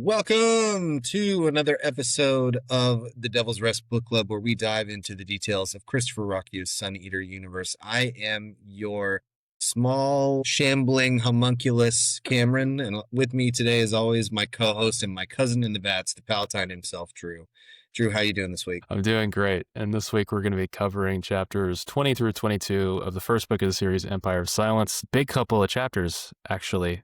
Welcome to another episode of the Devil's Rest Book Club, where we dive into the details of Christopher Rocky's Sun Eater universe. I am your small, shambling homunculus, Cameron, and with me today, as always, my co-host and my cousin in the vats, the Palatine himself, Drew. Drew, how you doing this week? I'm doing great. And this week we're going to be covering chapters 20 through 22 of the first book of the series, Empire of Silence. Big couple of chapters, actually.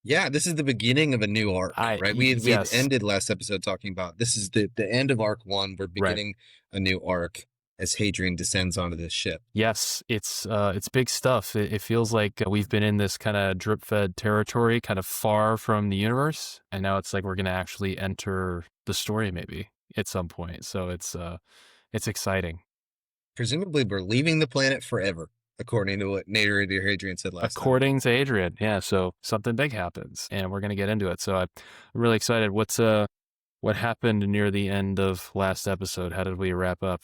Yeah, this is the beginning of a new arc, right? We had ended last episode talking about this is the end of arc 1. We're beginning a new arc as Hadrian descends onto this ship. Yes, it's big stuff. It feels like we've been in this kind of drip-fed territory, kind of far from the universe, and now it's like we're going to actually enter the story maybe at some point. So it's exciting. Presumably, we're leaving the planet forever, according to what narrator Hadrian said last time. According to Hadrian, yeah. So something big happens, and we're going to get into it. So I'm really excited. What happened near the end of last episode? How did we wrap up?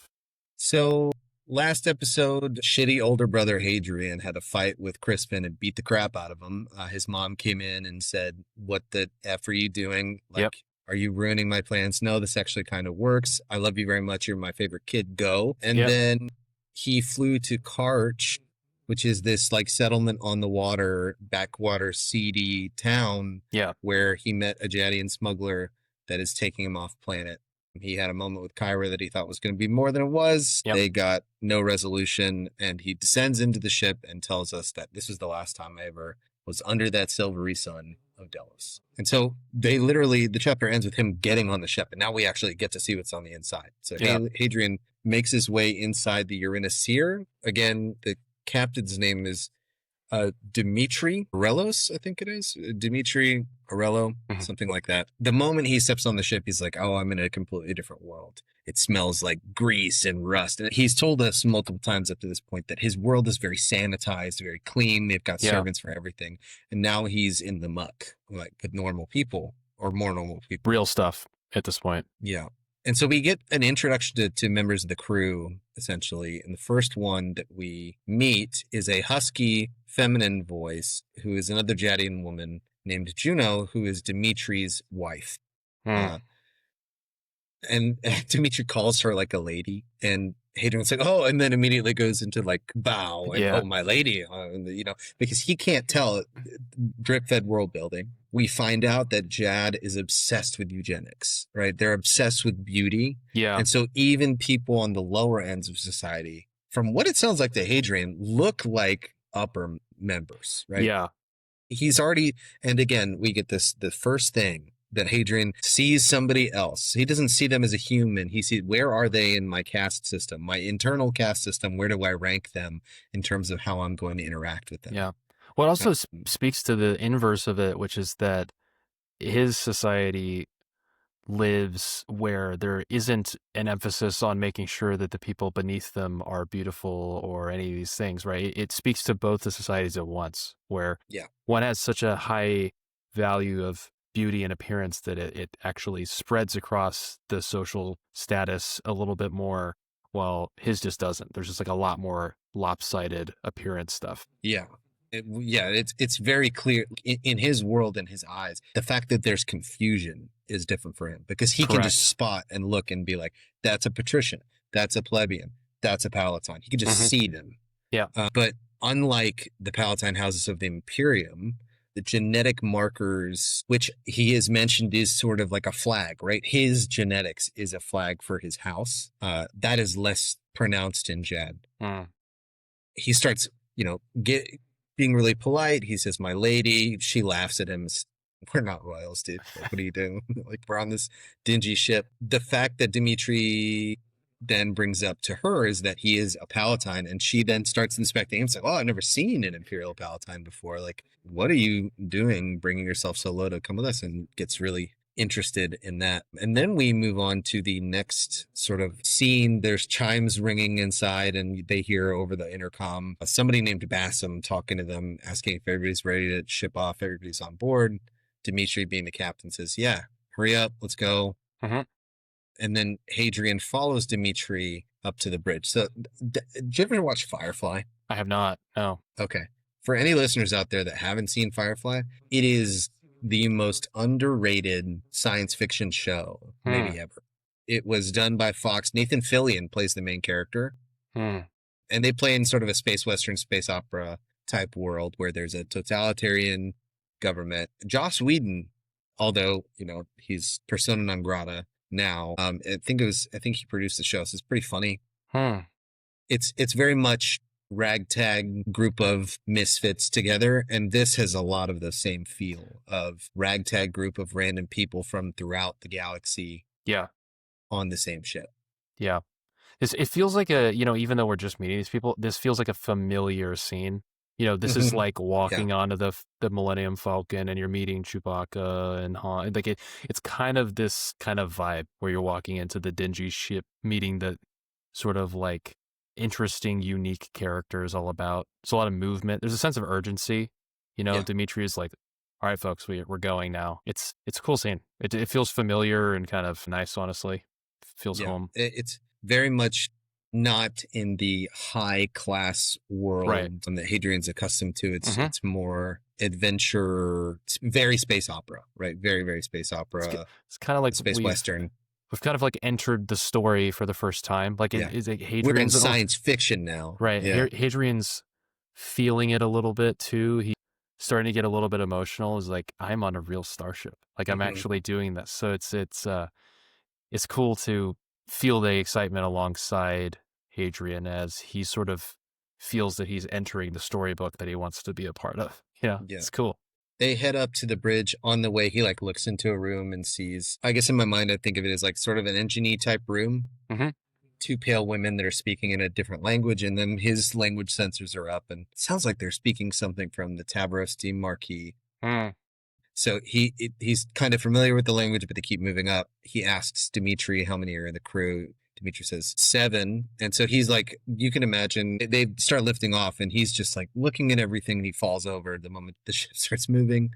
So last episode, shitty older brother Hadrian had a fight with Crispin and beat the crap out of him. His mom came in and said, "What the F are you doing? Are you ruining my plans? No, this actually kind of works. I love you very much. You're my favorite kid. Go." And then he flew to Karch, which is this like settlement on the water, backwater, seedy town, where he met a Jadian smuggler that is taking him off planet. He had a moment with Kyra that he thought was going to be more than it was. They got no resolution, and he descends into the ship and tells us that this was the last time I ever was under that silvery sun of Delos. And so the chapter ends with him getting on the ship, and now we actually get to see what's on the inside. So Hadrian makes his way inside the Eurynasir. Again, the captain's name is Dimitri Arelos, I think it is. Dimitri Arello, something like that. The moment he steps on the ship, he's like, "Oh, I'm in a completely different world. It smells like grease and rust." And he's told us multiple times up to this point that his world is very sanitized, very clean. They've got servants for everything. And now he's in the muck, like with normal people or more normal people. Real stuff at this point. Yeah. And so we get an introduction to members of the crew, essentially. And the first one that we meet is a husky, feminine voice who is another Jadian woman named Juno, who is Dimitri's wife. And Dimitri calls her like a lady. And Hadrian's like, "Oh," and then immediately goes into like bow and "Oh, my lady," because he can't tell. Drip-fed world building. We find out that Jad is obsessed with eugenics, right? They're obsessed with beauty. Yeah. And so even people on the lower ends of society, from what it sounds like to Hadrian, look like upper members, right? Yeah. He's already, and again, we get the first thing that Hadrian sees somebody else. He doesn't see them as a human. He sees, where are they in my caste system, my internal caste system? Where do I rank them in terms of how I'm going to interact with them? Yeah. Well, it also speaks to the inverse of it, which is that his society lives where there isn't an emphasis on making sure that the people beneath them are beautiful or any of these things, right? It speaks to both the societies at once, where one has such a high value of beauty and appearance that it actually spreads across the social status a little bit more, while his just doesn't. There's just like a lot more lopsided appearance stuff. It's very clear in his world and his eyes. The fact that there's confusion is different for him because he can just spot and look and be like, "That's a patrician, that's a plebeian, that's a palatine." He can just see them. But unlike the palatine houses of the Imperium, the genetic markers, which he has mentioned, is sort of like a flag, right? His genetics is a flag for his house. That is less pronounced in Jad. He starts, being really polite. He says, "My lady." She laughs at him. "We're not royals, dude. Like, what are you doing? Like, we're on this dingy ship." The fact that Dimitri then brings up to her is that he is a palatine, and she then starts inspecting him. It's like, "Oh, I've never seen an imperial palatine before. Like, what are you doing bringing yourself so low to come with us?" And gets really interested in that. And then we move on to the next sort of scene. There's chimes ringing inside, and they hear over the intercom somebody named Bassam talking to them, asking if everybody's ready to ship off, everybody's on board. Dimitri, being the captain, says, "Yeah, hurry up, let's go." And then Hadrian follows Dimitri up to the bridge. So did you ever watch Firefly? I have not. No. Okay. For any listeners out there that haven't seen Firefly, it is the most underrated science fiction show maybe ever. It was done by Fox. Nathan Fillion plays the main character. And they play in sort of a space western, space opera type world where there's a totalitarian government. Joss Whedon, although, you know, he's persona non grata now, I think he produced the show, so it's pretty funny. It's very much ragtag group of misfits together, and this has a lot of the same feel of ragtag group of random people from throughout the galaxy on the same ship. It feels like a, you know, even though we're just meeting these people, this feels like a familiar scene. You know, this is like walking onto the Millennium Falcon and you're meeting Chewbacca and Han. Like it's kind of this kind of vibe where you're walking into the dingy ship, meeting the sort of like interesting, unique characters all about. There's a lot of movement. There's a sense of urgency. You know, Dimitri is like, all right, folks, we're going now. It's a cool scene. It feels familiar and kind of nice, honestly. It feels home. It's very much not in the high class world that Hadrian's accustomed to. It's more adventure. It's very space opera, right? Very, very space opera. It's kind of like space western. We've kind of like entered the story for the first time. Like is it Hadrian's? We're in science fiction now, right? Yeah. Hadrian's feeling it a little bit too. He's starting to get a little bit emotional. Is like, I'm on a real starship. Like I'm actually doing this. So it's cool to feel the excitement alongside Hadrian as he sort of feels that he's entering the storybook that he wants to be a part of. Yeah. It's cool. They head up to the bridge. On the way, he like looks into a room and sees, I guess in my mind, I think of it as like sort of an engine-y type room. Two pale women that are speaking in a different language, and then his language sensors are up, and it sounds like they're speaking something from the Tabros Steam Marquee. So he's kind of familiar with the language, but they keep moving up. He asks Dimitri how many are in the crew. Dimitri says 7. And so he's like, you can imagine, they start lifting off and he's just like looking at everything and he falls over the moment the ship starts moving.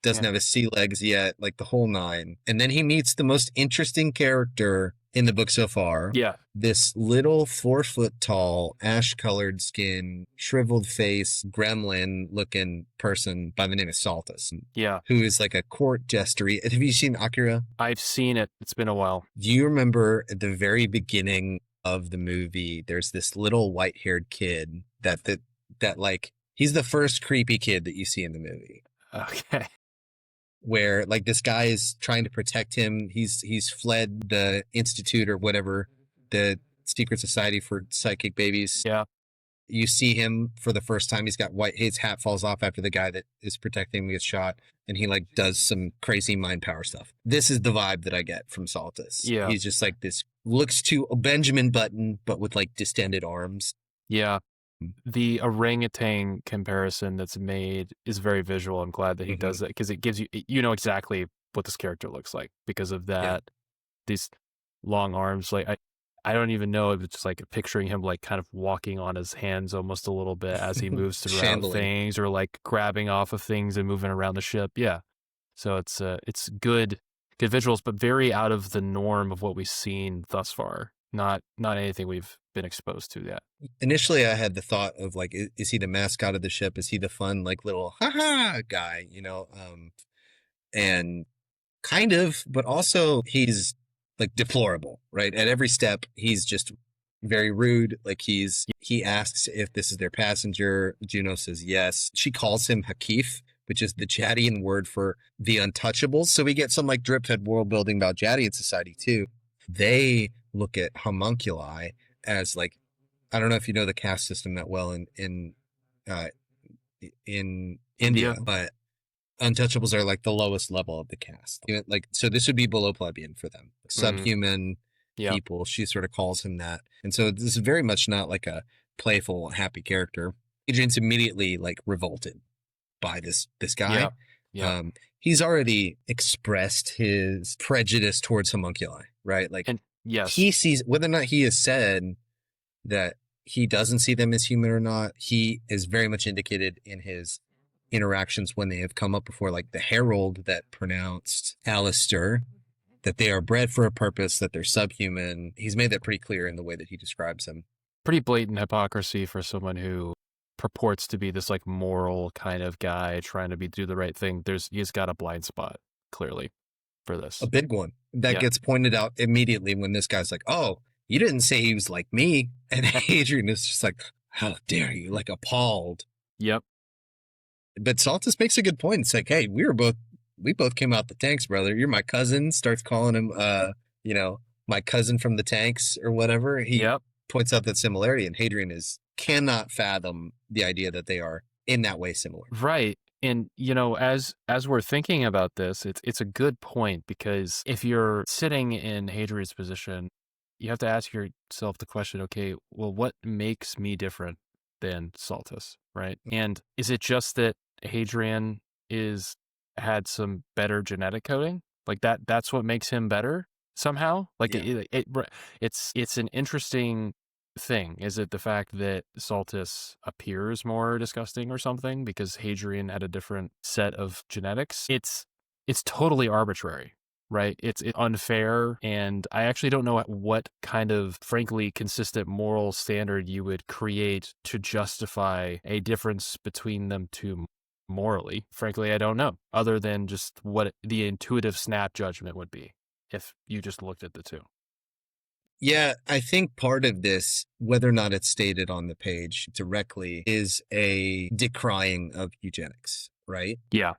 Doesn't have his sea legs yet, like the whole 9. And then he meets the most interesting character in the book so far. This little 4 foot tall, ash colored skin, shriveled face, gremlin looking person by the name of Saltus. Who is like a court jester. Have you seen Akira? I've seen it. It's been a while. Do you remember at the very beginning of the movie, there's this little white haired kid that like, he's the first creepy kid that you see in the movie. Okay. Where like this guy is trying to protect him. He's fled the institute or whatever, the secret society for psychic babies. You see him for the first time. He's got his hat falls off after the guy that is protecting him gets shot, and he like does some crazy mind power stuff. This is the vibe that I get from Saltus. He's just like this, looks to a Benjamin Button but with like distended arms. The orangutan comparison that's made is very visual. I'm glad that he does that, because it gives you know exactly what this character looks like because of that. These long arms, like I don't even know if it's just like picturing him like kind of walking on his hands almost a little bit as he moves throughout things, or like grabbing off of things and moving around the ship. So it's good visuals, but very out of the norm of what we've seen thus far. Not anything we've been exposed to yet. Initially, I had the thought of like, is he the mascot of the ship? Is he the fun, like little ha guy, you know? And kind of, but also he's like deplorable, right? At every step, he's just very rude. Like he asks if this is their passenger. Juno says yes. She calls him Hakif, which is the Jadian word for the untouchables. So we get some like drip-fed world building about Jadian society too. They look at homunculi as like, I don't know if you know the caste system that well in India, but untouchables are like the lowest level of the caste. Like, so this would be below plebeian for them, subhuman people. She sort of calls him that. And so this is very much not like a playful, happy character. Adrian's immediately like revolted by this guy. He's already expressed his prejudice towards homunculi, right? Like, and he sees, whether or not he has said that he doesn't see them as human or not, he is very much indicated in his interactions when they have come up before, like the herald that pronounced Alistair, that they are bred for a purpose, that they're subhuman. He's made that pretty clear in the way that he describes them. Pretty blatant hypocrisy for someone who purports to be this like moral kind of guy trying to do the right thing, he's got a blind spot clearly for this. A big one that gets pointed out immediately when this guy's like, "Oh, you didn't say he was like me," and Hadrian is just like, "How dare you?" Like appalled. Yep. But Saltus makes a good point. It's like, "Hey, we both came out the tanks, brother. You're my cousin." Starts calling him, my cousin from the tanks or whatever. He points out that similarity, and Hadrian cannot fathom the idea that they are in that way similar. Right. And, as we're thinking about this, it's a good point, because if you're sitting in Hadrian's position, you have to ask yourself the question, okay, well, what makes me different than Saltus, right? And is it just that Hadrian had some better genetic coding? Like that's what makes him better somehow? Like it's an interesting thing. Is it the fact that Saltus appears more disgusting or something because Hadrian had a different set of genetics? It's totally arbitrary, right? It's unfair, and I actually don't know what kind of frankly consistent moral standard you would create to justify a difference between them two morally. Frankly, I don't know, other than just what the intuitive snap judgment would be if you just looked at the two. Yeah, I think part of this, whether or not it's stated on the page directly, is a decrying of eugenics, right? Yeah.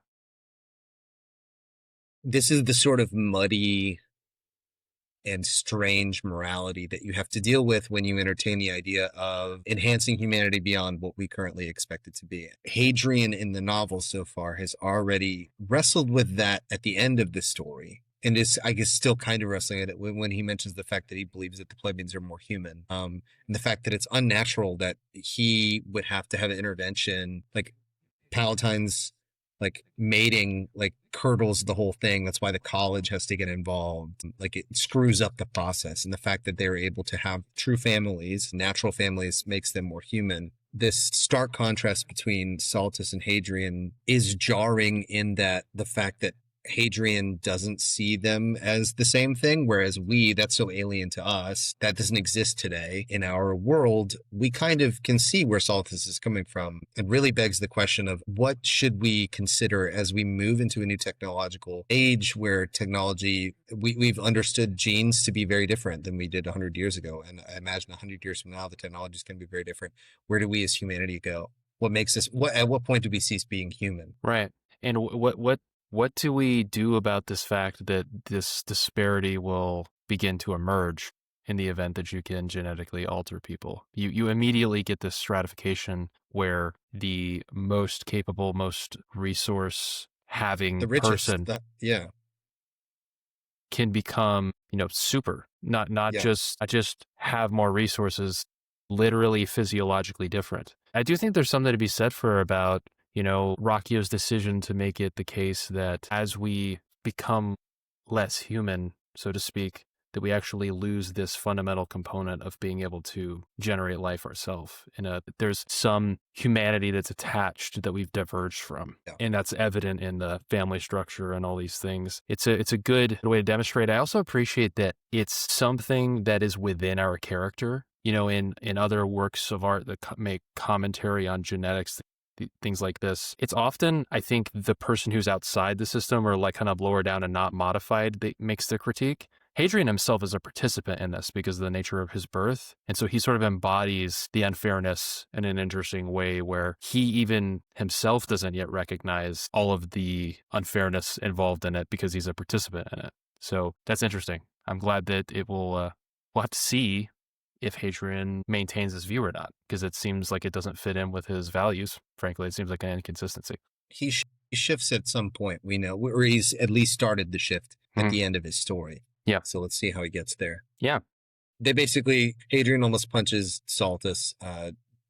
This is the sort of muddy and strange morality that you have to deal with when you entertain the idea of enhancing humanity beyond what we currently expect it to be. Hadrian in the novel so far has already wrestled with that at the end of the story. And is, I guess, still kind of wrestling at it when he mentions the fact that he believes that the plebeians are more human. And the fact that it's unnatural that he would have to have an intervention, like Palatine's like mating, like curdles the whole thing. That's why the college has to get involved. Like it screws up the process. And the fact that they're able to have true families, natural families, makes them more human. This stark contrast between Saltus and Hadrian is jarring in that the fact that Hadrian doesn't see them as the same thing, whereas that's so alien to us. That doesn't exist today in our world. We kind of can see where Saltus is coming from. It really begs the question of what should we consider as we move into a new technological age where technology, we've understood genes to be very different than we did 100 years ago. And I imagine 100 years from now, the technology is going to be very different. Where do we as humanity go? What makes us, at what point do we cease being human? Right. And what do we do about this fact that this disparity will begin to emerge in the event that you can genetically alter people? You immediately get this stratification where the most capable, most resource having the richest, person yeah, can become, super, not just have more resources, literally physiologically different. I do think there's something to be said about Rocchio's decision to make it the case that as we become less human, so to speak, that we actually lose this fundamental component of being able to generate life ourselves. There's some humanity that's attached that we've diverged from. Yeah. And that's evident in the family structure and all these things. It's a good way to demonstrate. I also appreciate that it's something that is within our character. In other works of art that make commentary on genetics, things like this, it's often, I think, the person who's outside the system or like kind of lower down and not modified that makes the critique. Hadrian himself is a participant in this because of the nature of his birth. And so he sort of embodies the unfairness in an interesting way where he even himself doesn't yet recognize all of the unfairness involved in it because he's a participant in it. So that's interesting. I'm glad that we'll have to see if Hadrian maintains his view or not, because it seems like it doesn't fit in with his values. Frankly, it seems like an inconsistency. He shifts at some point, we know, or he's at least started the shift at the end of his story. Yeah. So let's see how he gets there. Yeah. They basically, Hadrian almost punches Saltus.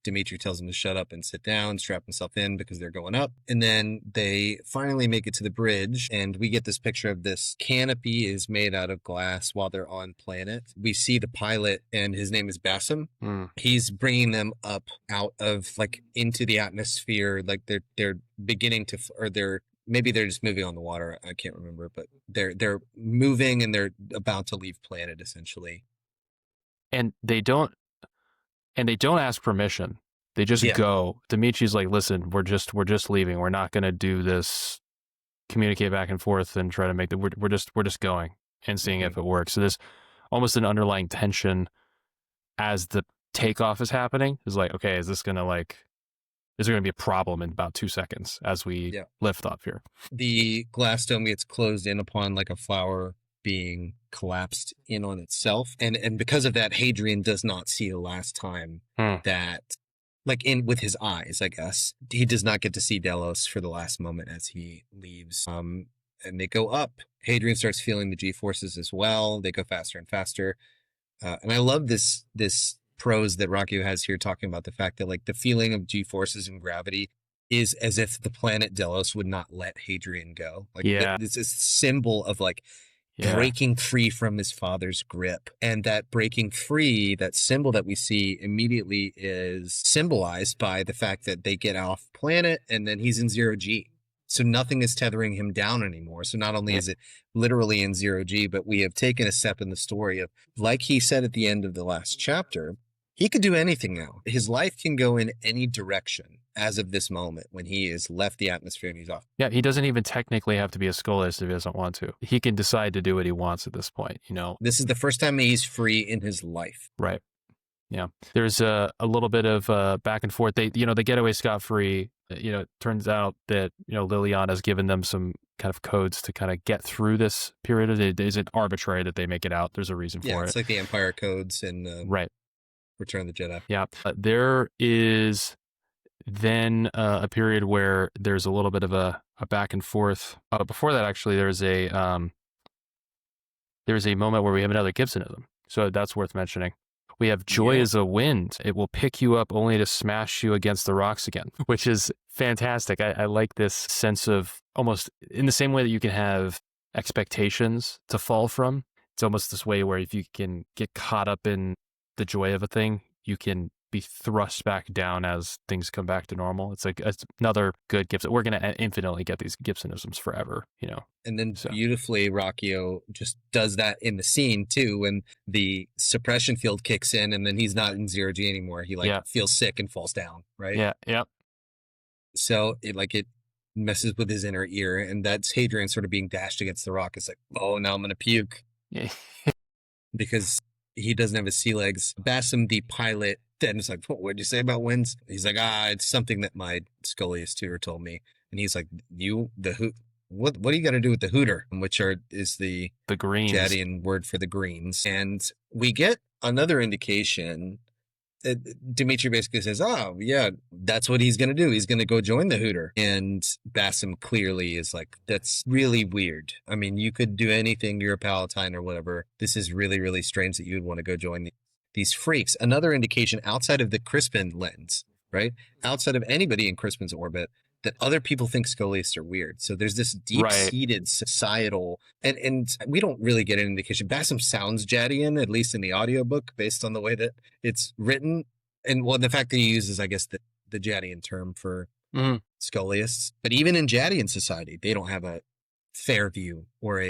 Dimitri tells him to shut up and sit down, strap himself in because they're going up. And then they finally make it to the bridge, and we get this picture of this canopy is made out of glass while they're on planet. We see the pilot, and his name is Bassam. He's bringing them up out of like into the atmosphere. Like they're beginning to, maybe they're just moving on the water. I can't remember, but they're moving and they're about to leave planet essentially. And they don't ask permission They just go. Dimitri's like, listen, we're just leaving. We're not going to do this, communicate back and forth and try to make the, we're just going and seeing if it works. So there's almost an underlying tension as the takeoff is happening. Is like, okay, is there going to be a problem in about 2 seconds as we lift off here? The glass dome gets closed in upon like a flower being collapsed in on itself. And because of that, Hadrian does not see the last time that, like with his eyes, I guess, he does not get to see Delos for the last moment as he leaves. And they go up. Hadrian starts feeling the G-forces as well. They go faster and faster. And I love this prose that Rockio has here, talking about the fact that like the feeling of G-forces and gravity is as if the planet Delos would not let Hadrian go. Like it's a symbol of like breaking free from his father's grip. And that breaking free, that symbol that we see immediately, is symbolized by the fact that they get off planet and then he's in 0G. So nothing is tethering him down anymore. So not only is it literally in 0G, but we have taken a step in the story of, like he said at the end of the last chapter, he could do anything now. His life can go in any direction as of this moment when he has left the atmosphere and he's off. Yeah, he doesn't even technically have to be a scholiast if he doesn't want to. He can decide to do what he wants at this point, you know. This is the first time he's free in his life. Right. Yeah. There's a little bit of back and forth. They get away scot-free. It turns out that, Liliana's given them some kind of codes to kind of get through this period. It isn't arbitrary that they make it out. There's a reason for it. Yeah, it's like the Empire codes and right. Return of the Jedi. Yeah. There is then a period where there's a little bit of a back and forth. Before that, actually, there's a moment where we have another Gibsonism. So that's worth mentioning. We have joy as a wind. It will pick you up only to smash you against the rocks again, which is fantastic. I like this sense of, almost in the same way that you can have expectations to fall from. It's almost this way where if you can get caught up in the joy of a thing, you can be thrust back down as things come back to normal. It's like, it's another good Gibson. We're going to infinitely get these Gibsonisms forever, And then beautifully, Rockio just does that in the scene too, when the suppression field kicks in and then he's not in 0G anymore. He feels sick and falls down, right? Yeah, yeah. So it messes with his inner ear, and that's Hadrian sort of being dashed against the rock. It's like, oh, now I'm going to puke. Yeah. Because he doesn't have his sea legs. Bassam, the pilot, then is like, what'd you say about winds? He's like, it's something that my Scholiast tutor told me. And he's like, what do you got to do with the hooter? Which is the greens. Jadian word for the greens. And we get another indication. Dimitri basically says, that's what he's going to do. He's going to go join the hooter. And Bassam clearly is like, that's really weird. I mean, you could do anything. You're a Palatine or whatever. This is really, really strange that you would want to go join these freaks. Another indication outside of the Crispin lens, right? Outside of anybody in Crispin's orbit, that other people think Scholiasts are weird. So there's this deep-seated societal, and we don't really get an indication. Bassam sounds Jadian, at least in the audiobook, based on the way that it's written. And the fact that he uses, I guess, the Jadian term for Scholiasts. But even in Jadian society, they don't have a fair view or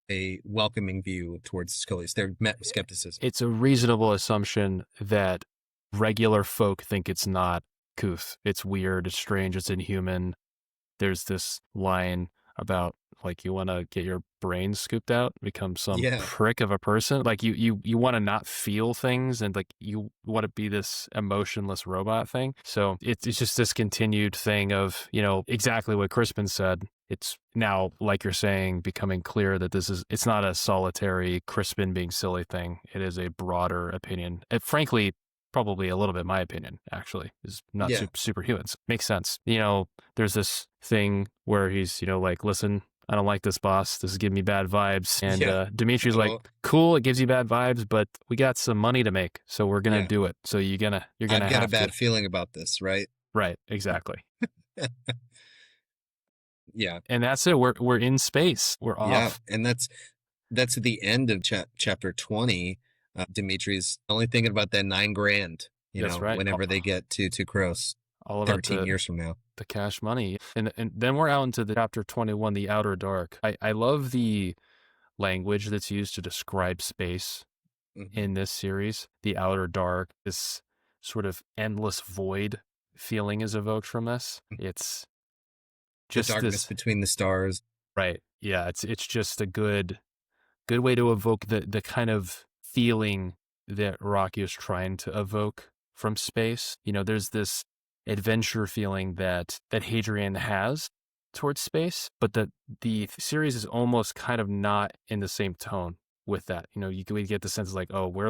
a welcoming view towards Scholiasts. They're met with skepticism. It's a reasonable assumption that regular folk think it's not couth. It's weird, it's strange, it's inhuman. There's this line about like, you want to get your brain scooped out, become some prick of a person. Like you want to not feel things, and like you want to be this emotionless robot thing. So it's just this continued thing of, exactly what Crispin said. It's now, like you're saying, becoming clear that it's not a solitary Crispin being silly thing. It is a broader opinion. Frankly, probably a little bit my opinion, actually, is not superhumans. Makes sense. There's this thing where he's, like, listen, I don't like this, boss. This is giving me bad vibes. And Dimitri's like, cool, it gives you bad vibes, but we got some money to make, so we're going to do it. So you're going to I've got a bad feeling about this, right? Right, exactly. Yeah. And that's it. We're in space. We're off. Yeah, and that's at the end of chapter 20. Dimitri's only thinking about that $9,000, whenever they get to Teukros, all about 13 years from now. The cash money. And then we're out into the chapter 21, the outer dark. I love the language that's used to describe space in this series. The outer dark, this sort of endless void feeling is evoked from this. It's The just darkness this, between the stars. right? Yeah, it's just a good way to evoke the kind of feeling that Rocky is trying to evoke from space. You know, there's this adventure feeling that Hadrian has towards space, but the series is almost kind of not in the same tone with that. You know, we get the sense like, oh, we're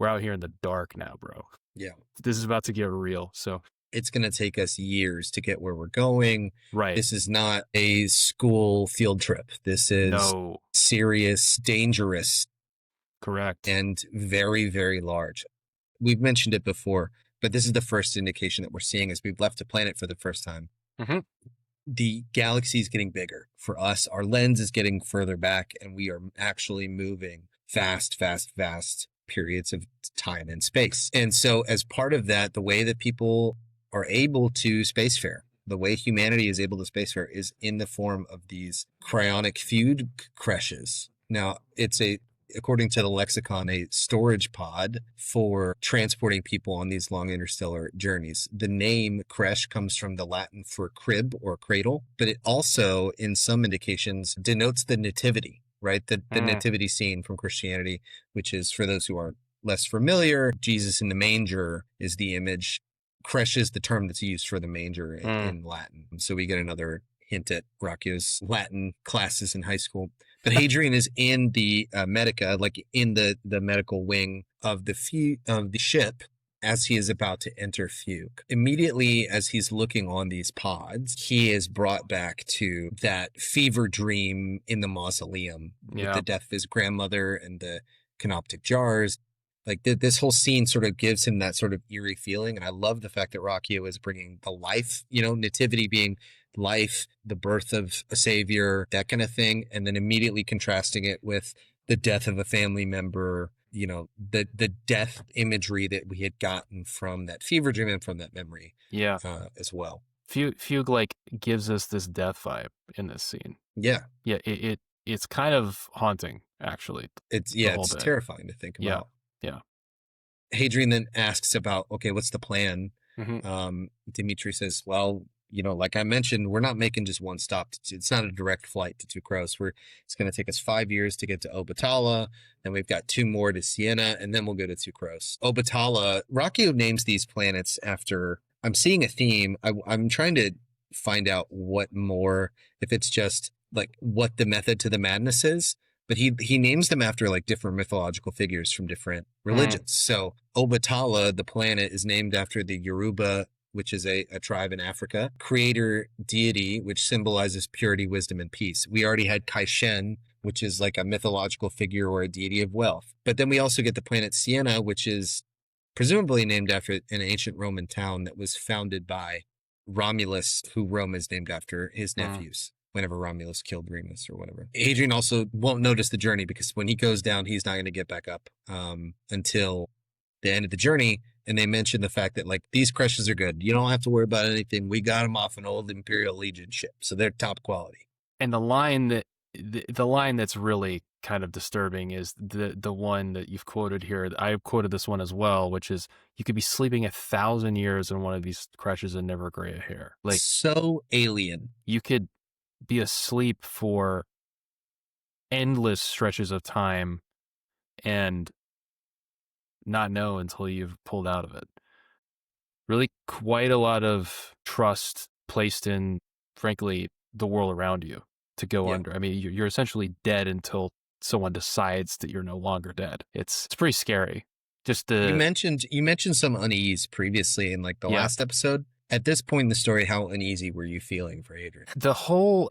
out here in the dark now, bro. Yeah. This is about to get real. So It's going to take us years to get where we're going. right. This is not a school field trip. This is No. serious, dangerous, Correct. and very, very large. We've mentioned it before, but this is the first indication that we're seeing as we've left the planet for the first time. Mm-hmm. The galaxy is getting bigger. For us, our lens is getting further back, and we are actually moving fast periods of time and space. And so as part of that, the way that people are able to spacefarer, the way humanity is able to spacefarer is in the form of these cryonic fugue creches. Now, it's according to the lexicon, a storage pod for transporting people on these long interstellar journeys. The name creche comes from the Latin for crib or cradle, but it also, in some indications, denotes the nativity, right? The nativity scene from Christianity, which is, for those who are less familiar, Jesus in the manger is the image. Creche is the term that's used for the manger in Latin. So we get another hint at Rocchio's Latin classes in high school. But Hadrian is in the medica, like in the medical wing of the ship as he is about to enter fugue. Immediately as he's looking on these pods, he is brought back to that fever dream in the mausoleum with the death of his grandmother and the canoptic jars. Like this whole scene sort of gives him that sort of eerie feeling. And I love the fact that Rocchio is bringing the life, nativity being life, the birth of a savior, that kind of thing. And then immediately contrasting it with the death of a family member, the death imagery that we had gotten from that fever dream and from that memory as well. Fugue like gives us this death vibe in this scene. Yeah. Yeah. It's kind of haunting, actually. It's terrifying to think about. Yeah. Hadrian then asks about, okay, what's the plan? Mm-hmm. Dimitri says, well, like I mentioned, we're not making just one stop. It's not a direct flight to Teukros. It's going to take us 5 years to get to Obatala. Then we've got 2 more to Siena, and then we'll go to Teukros. Obatala, Rocchio names these planets after, I'm seeing a theme. I'm trying to find out if it's just like what the method to the madness is. But he names them after like different mythological figures from different religions. So Obatala, the planet, is named after the Yoruba, which is a tribe in Africa, creator deity, which symbolizes purity, wisdom, and peace. We already had Kaishen, which is like a mythological figure or a deity of wealth. But then we also get the planet Siena, which is presumably named after an ancient Roman town that was founded by Romulus, who Rome is named after his nephews. Whenever Romulus killed Remus or whatever. Hadrian also won't notice the journey because when he goes down, he's not going to get back up until the end of the journey. And they mention the fact that like these creches are good. You don't have to worry about anything. We got them off an old Imperial Legion ship, so they're top quality. And the line that's really kind of disturbing is the one that you've quoted here. I quoted this one as well, which is you could be sleeping 1,000 years in one of these creches and never gray a hair. Like so alien. You could be asleep for endless stretches of time and not know until you've pulled out of it. Really quite a lot of trust placed in, frankly, the world around you to go under. I mean, you're essentially dead until someone decides that you're no longer dead. It's pretty scary. You mentioned some unease previously in like the last episode. At this point in the story, how uneasy were you feeling for Hadrian?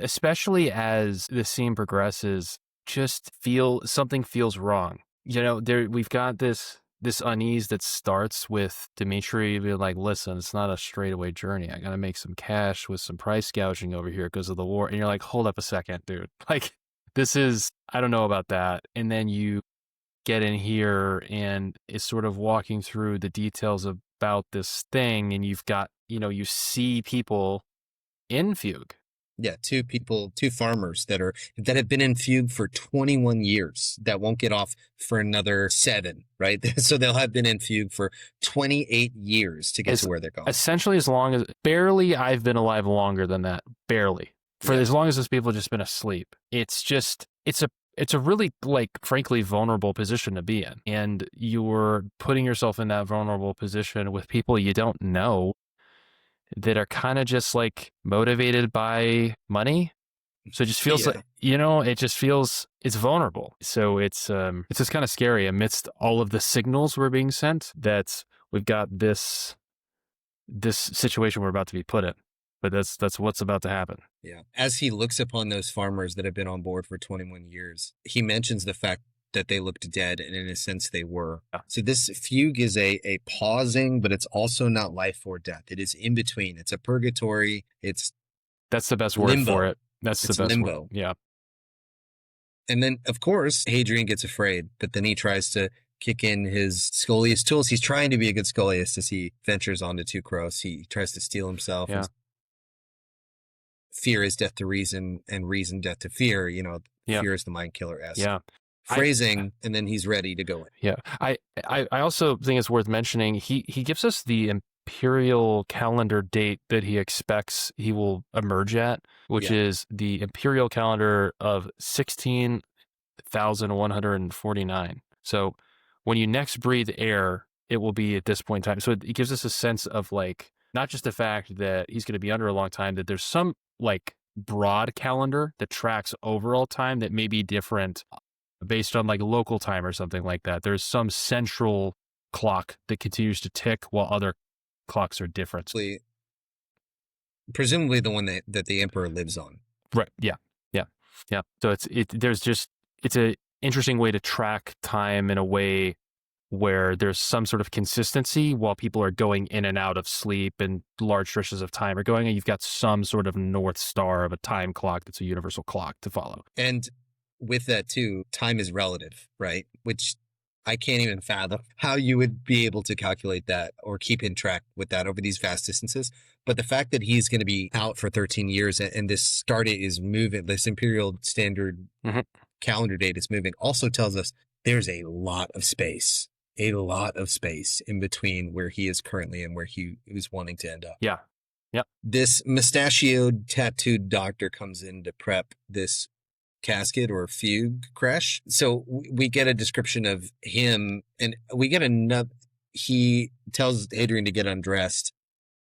Especially as the scene progresses, something feels wrong. We've got this unease that starts with Dimitri being like, listen, it's not a straightaway journey. I got to make some cash with some price gouging over here because of the war. And you're like, hold up a second, dude. Like, I don't know about that. And then you get in here and it's sort of walking through the details about this thing. And you've got, you see people in fugue. Yeah, two farmers that have been in fugue for 21 years that won't get off for another 7, right? So they'll have been in fugue for 28 years to get to where they're going. Essentially, as long as barely I've been alive longer than that, barely. For as long as those people have just been asleep. It's a really, like, frankly, vulnerable position to be in. And you're putting yourself in that vulnerable position with people you don't know that are kind of just like motivated by money. So it just feels like, it just feels it's vulnerable. So it's just kind of scary amidst all of the signals we're being sent that we've got this situation we're about to be put in. But that's what's about to happen. Yeah. As he looks upon those farmers that have been on board for 21 years, he mentions the fact that they looked dead, and in a sense they were. Yeah. So this fugue is a pausing, but it's also not life or death. It is in between. It's a purgatory. That's the best word limbo. For it. That's the best limbo. Word. Yeah. And then, of course, Hadrian gets afraid, but then he tries to kick in his Scholiast tools. He's trying to be a good Scholiast as he ventures onto Teukros. He tries to steel himself. Yeah. Fear is death to reason, and reason death to fear. Fear is the mind killer. Yeah. Phrasing, and then he's ready to go in. Yeah. I also think it's worth mentioning, he gives us the imperial calendar date that he expects he will emerge at, which is the imperial calendar of 16,149. So when you next breathe air, it will be at this point in time. So it gives us a sense of, like, not just the fact that he's going to be under a long time, that there's some, like, broad calendar that tracks overall time that may be different based on, like, local time or something like that. There's some central clock that continues to tick while other clocks are different. Presumably the one that the emperor lives on. Right. Yeah. So it's a interesting way to track time in a way where there's some sort of consistency while people are going in and out of sleep and large stretches of time are going, and you've got some sort of North Star of a time clock that's a universal clock to follow. And with that too, time is relative, right? Which I can't even fathom how you would be able to calculate that or keep in track with that over these vast distances. But the fact that he's going to be out for 13 years and this star date is moving, this imperial standard calendar date is moving, also tells us there's a lot of space in between where he is currently and where he was wanting to end up. Yeah. Yep. This mustachioed, tattooed doctor comes in to prep this casket or fugue crash. So we get a description of him, and we get he tells Hadrian to get undressed,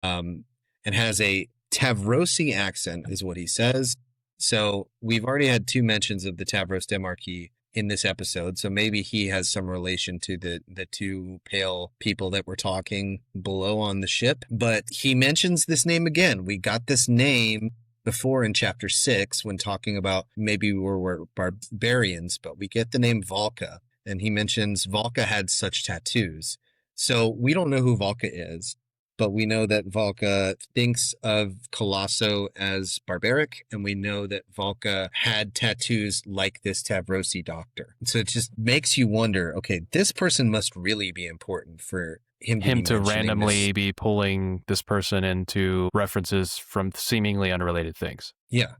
and has a Tavrosi accent is what he says. So we've already had 2 mentions of the Tavros Demarchy in this episode. So maybe he has some relation to the 2 pale people that were talking below on the ship, but he mentions this name again. We got this name before in chapter 6 when talking about maybe we were barbarians, but we get the name Valka, and he mentions Valka had such tattoos. So we don't know who Valka is, but we know that Valka thinks of Colosso as barbaric, and we know that Valka had tattoos like this Tavrosi doctor. So it just makes you wonder, okay, this person must really be important for him to randomly be pulling this person into references from seemingly unrelated things. Yeah.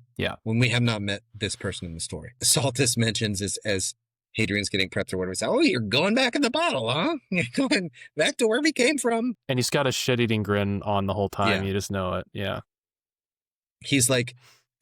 When we have not met this person in the story. Saltus mentions as Hadrian's getting prepped or whatever, he's like, oh, you're going back in the bottle, huh? You're going back to where we came from. And he's got a shit-eating grin on the whole time. Yeah. You just know it. Yeah. He's like,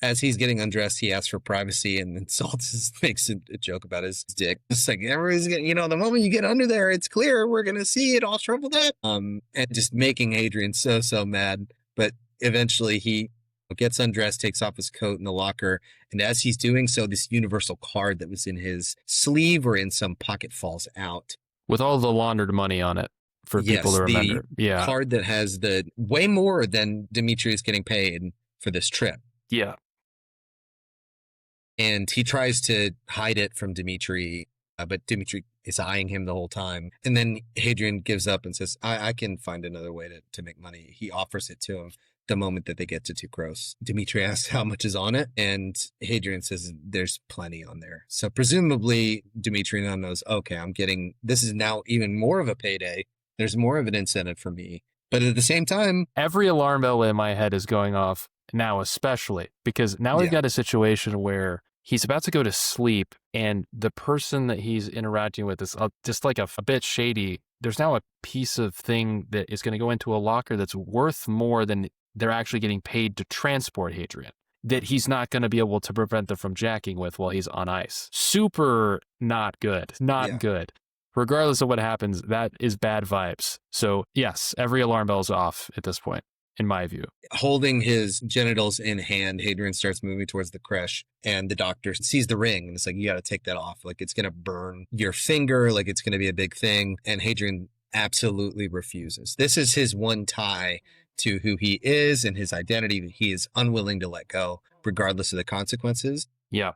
as he's getting undressed, he asks for privacy, and then Saltus makes a joke about his dick. It's like, everybody's getting, the moment you get under there, it's clear, we're going to see it all shriveled up. And just making Hadrian so mad. But eventually he gets undressed, takes off his coat in the locker, and as he's doing so, this universal card that was in his sleeve or in some pocket falls out. With all the laundered money on it for people to remember. The card that has the way more than Dimitri is getting paid for this trip. Yeah. And he tries to hide it from Dimitri, but Dimitri is eyeing him the whole time. And then Hadrian gives up and says, I can find another way to make money. He offers it to him the moment that they get to Teukros. Dimitri asks how much is on it, and Hadrian says there's plenty on there. So presumably Dimitri now knows, okay, this is now even more of a payday. There's more of an incentive for me. But at the same time, every alarm bell in my head is going off. now, especially because now we've got a situation where he's about to go to sleep, and the person that he's interacting with is just like a bit shady. There's now a piece of thing that is going to go into a locker that's worth more than they're actually getting paid to transport Hadrian, that he's not going to be able to prevent them from jacking with while he's on ice. Super not good. Not good. Regardless of what happens, that is bad vibes. So yes, every alarm bell is off at this point, in my view. Holding his genitals in hand, Hadrian starts moving towards the creche, and the doctor sees the ring, and it's like, you got to take that off. Like, it's going to burn your finger. Like, it's going to be a big thing. And Hadrian absolutely refuses. This is his one tie to who he is and his identity that he is unwilling to let go, regardless of the consequences. Yeah.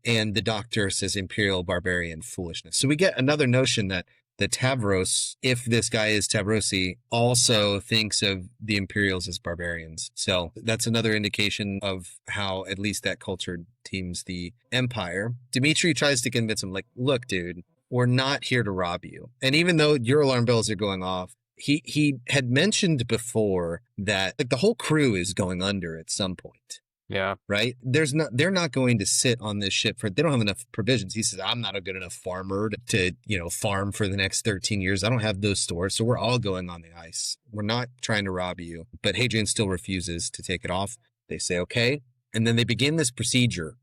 And the doctor says imperial barbarian foolishness. So we get another notion that the Tavros, if this guy is Tavrosi, also thinks of the Imperials as barbarians. So that's another indication of how at least that culture teams the Empire. Dmitri tries to convince him, like, look, dude, we're not here to rob you. And even though your alarm bells are going off, he had mentioned before that like the whole crew is going under at some point. Yeah. Right. They're not going to sit on this ship they don't have enough provisions. He says, I'm not a good enough farmer to farm for the next 13 years. I don't have those stores. So we're all going on the ice. We're not trying to rob you. But Hadrian still refuses to take it off. They say, okay. And then they begin this procedure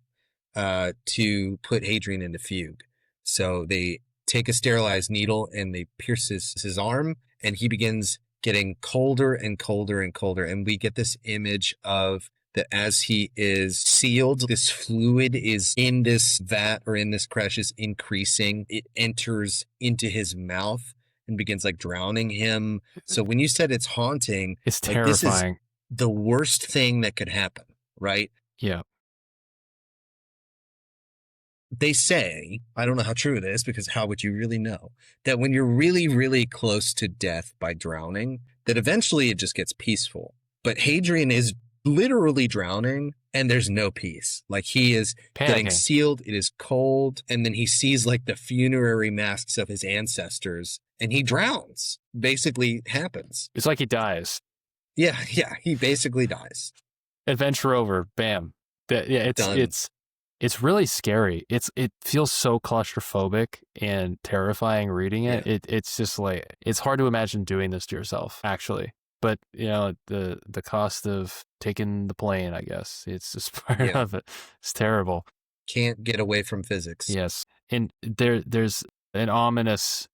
to put Hadrian into fugue. So they take a sterilized needle and they pierce his arm, and he begins getting colder and colder and colder. And we get this image of that as he is sealed, this fluid is in this vat or in this creche is increasing. It enters into his mouth and begins like drowning him. So when you said it's haunting, it's like, terrifying. this is the worst thing that could happen, right? Yeah. They say, I don't know how true it is because how would you really know, that when you're really, really close to death by drowning, that eventually it just gets peaceful. But Hadrian is literally drowning and there's no peace. Like, he is getting sealed. It is cold. And then he sees like the funerary masks of his ancestors and he drowns. Basically happens. It's like he dies. Yeah. He basically dies. Adventure over. Bam. It's really scary. It feels so claustrophobic and terrifying reading it. Yeah. It's just like, it's hard to imagine doing this to yourself, actually. But, the cost of taking the plane, I guess, it's just part of it. It's terrible. Can't get away from physics. Yes. And there's an ominous,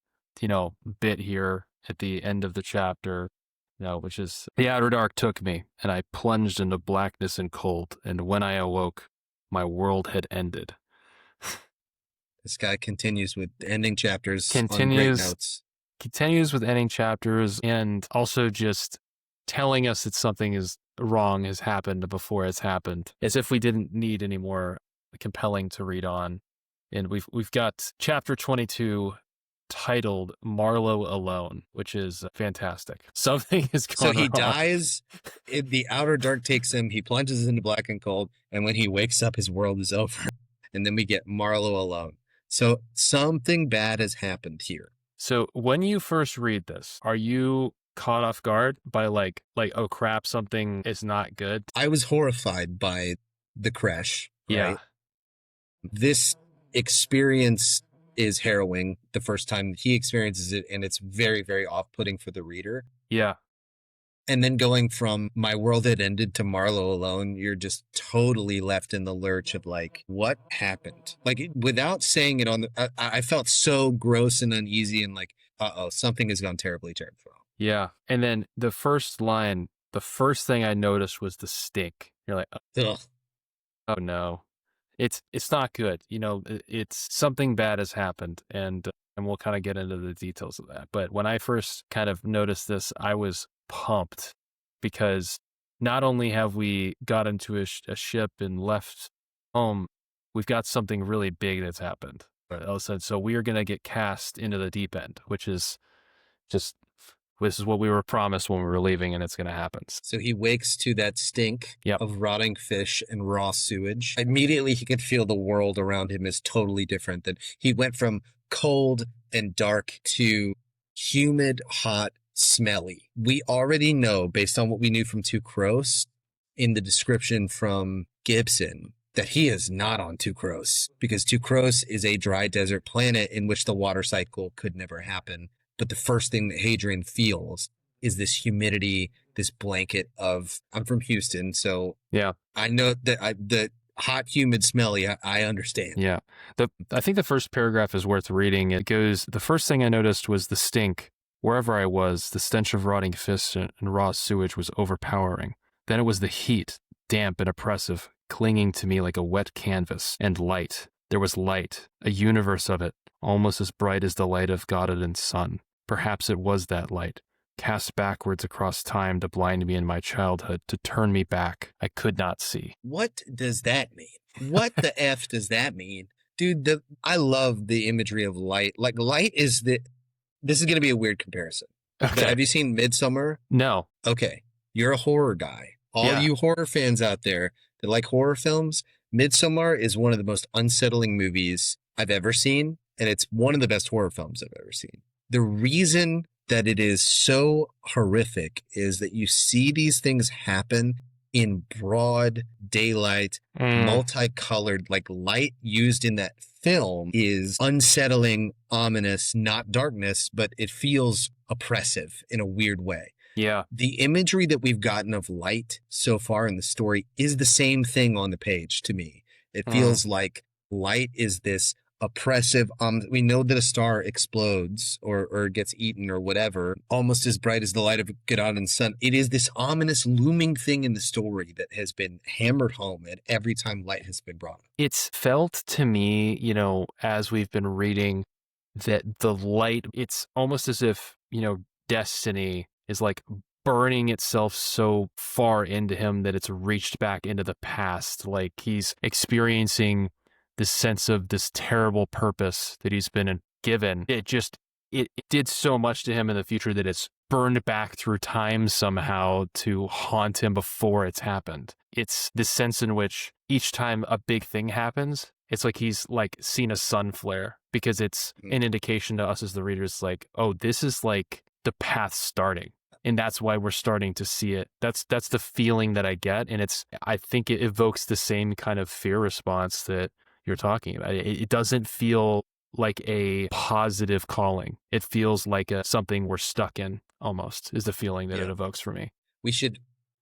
bit here at the end of the chapter, which is, the outer dark took me, and I plunged into blackness and cold, and when I awoke, my world had ended. This guy continues with ending chapters on great notes. Continues with ending chapters and also just telling us that something is wrong has happened before it's happened, as if we didn't need any more compelling to read on. And we've got chapter 22 titled Marlowe Alone, which is fantastic. Something is going on. So he dies, the outer dark takes him, he plunges into black and cold, and when he wakes up, his world is over. And then we get Marlowe Alone. So something bad has happened here. So when you first read this, are you caught off guard by like, oh crap, something is not good? I was horrified by the creche. Right? Yeah. This experience is harrowing the first time he experiences it, and it's very, very off-putting for the reader. Yeah. And then going from my world had ended to Marlowe Alone, you're just totally left in the lurch of like, what happened? Like, without saying it I felt so gross and uneasy and like, something has gone terribly, terribly wrong. Yeah. And then the first line, the first thing I noticed was the stink. You're like, ugh. Oh no, it's not good. It's something bad has happened, and we'll kind of get into the details of that. But when I first kind of noticed this, I was pumped because not only have we got into a ship and left home, we've got something really big that's happened. All of a sudden, so we are going to get cast into the deep end, which is just, this is what we were promised when we were leaving, and it's going to happen. So he wakes to that stink of rotting fish and raw sewage. Immediately he could feel the world around him is totally different. That he went from cold and dark to humid, hot, smelly. We already know, based on what we knew from Teukros, in the description from Gibson that he is not on Teukros, because Teukros is a dry desert planet in which the water cycle could never happen. But the first thing that Hadrian feels is this humidity, this blanket of, I'm from Houston, so yeah, I know that the hot, humid, smelly, I understand. Yeah. I think the first paragraph is worth reading. It goes, the first thing I noticed was the stink. Wherever I was, the stench of rotting fish and raw sewage was overpowering. Then it was the heat, damp and oppressive, clinging to me like a wet canvas, and light. There was light, a universe of it, almost as bright as the light of Gododin's sun. Perhaps it was that light, cast backwards across time to blind me in my childhood, to turn me back. I could not see. What does that mean? What the F does that mean? Dude, I love the imagery of light. Like, light is this is going to be a weird comparison. Okay. But have you seen Midsommar? No. Okay. You're a horror guy. All you horror fans out there that like horror films, Midsommar is one of the most unsettling movies I've ever seen. And it's one of the best horror films I've ever seen. The reason that it is so horrific is that you see these things happen in broad daylight, multicolored, like light used in that film is unsettling, ominous, not darkness, but it feels oppressive in a weird way. Yeah. The imagery that we've gotten of light so far in the story is the same thing on the page to me. It feels like light is this oppressive. We know that a star explodes or gets eaten or whatever, almost as bright as the light of Gododin's sun. It is this ominous looming thing in the story that has been hammered home at every time light has been brought. It's felt to me, as we've been reading, that the light, it's almost as if, destiny is like burning itself so far into him that it's reached back into the past. Like he's experiencing this sense of this terrible purpose that he's been given. It did so much to him in the future that it's burned back through time somehow to haunt him before it's happened. It's this sense in which each time a big thing happens, it's like he's like seen a sun flare, because it's an indication to us as the readers, like, oh, this is like the path starting. And that's why we're starting to see it. That's the feeling that I get. And I think it evokes the same kind of fear response that you're talking about. It doesn't feel like a positive calling. It feels like something we're stuck in, almost, is the feeling that it evokes for me. We should,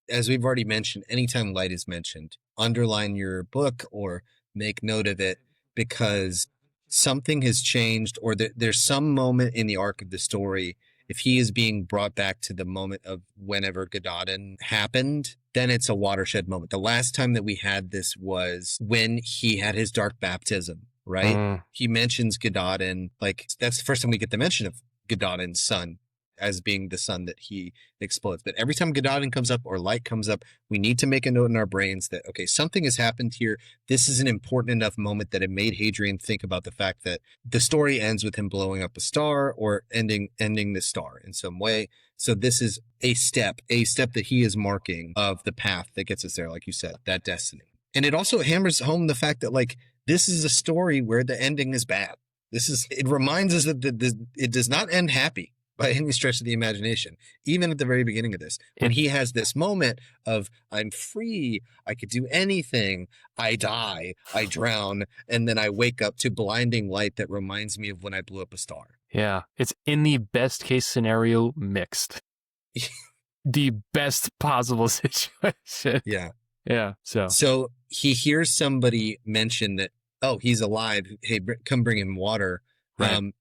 as we've already mentioned, anytime light is mentioned, underline your book or make note of it, because something has changed, or there's some moment in the arc of the story. If he is being brought back to the moment of whenever Gododin happened, then it's a watershed moment. The last time that we had this was when he had his dark baptism, right? He mentions Gododin, like that's the first time we get the mention of Gododin's son as being the sun that he explodes. But every time Gododin comes up or light comes up, we need to make a note in our brains that, okay, something has happened here. This is an important enough moment that it made Hadrian think about the fact that the story ends with him blowing up a star or ending the star in some way. So this is a step that he is marking of the path that gets us there, like you said, that destiny. And it also hammers home the fact that, like, this is a story where the ending is bad. It reminds us that it does not end happy by any stretch of the imagination. Even at the very beginning of this, when he has this moment of, I'm free, I could do anything, I die, I drown, and then I wake up to blinding light that reminds me of when I blew up a star. Yeah, it's in the best case scenario mixed. The best possible situation. Yeah. Yeah. So he hears somebody mention that, oh, he's alive. Hey, come bring him water. Right.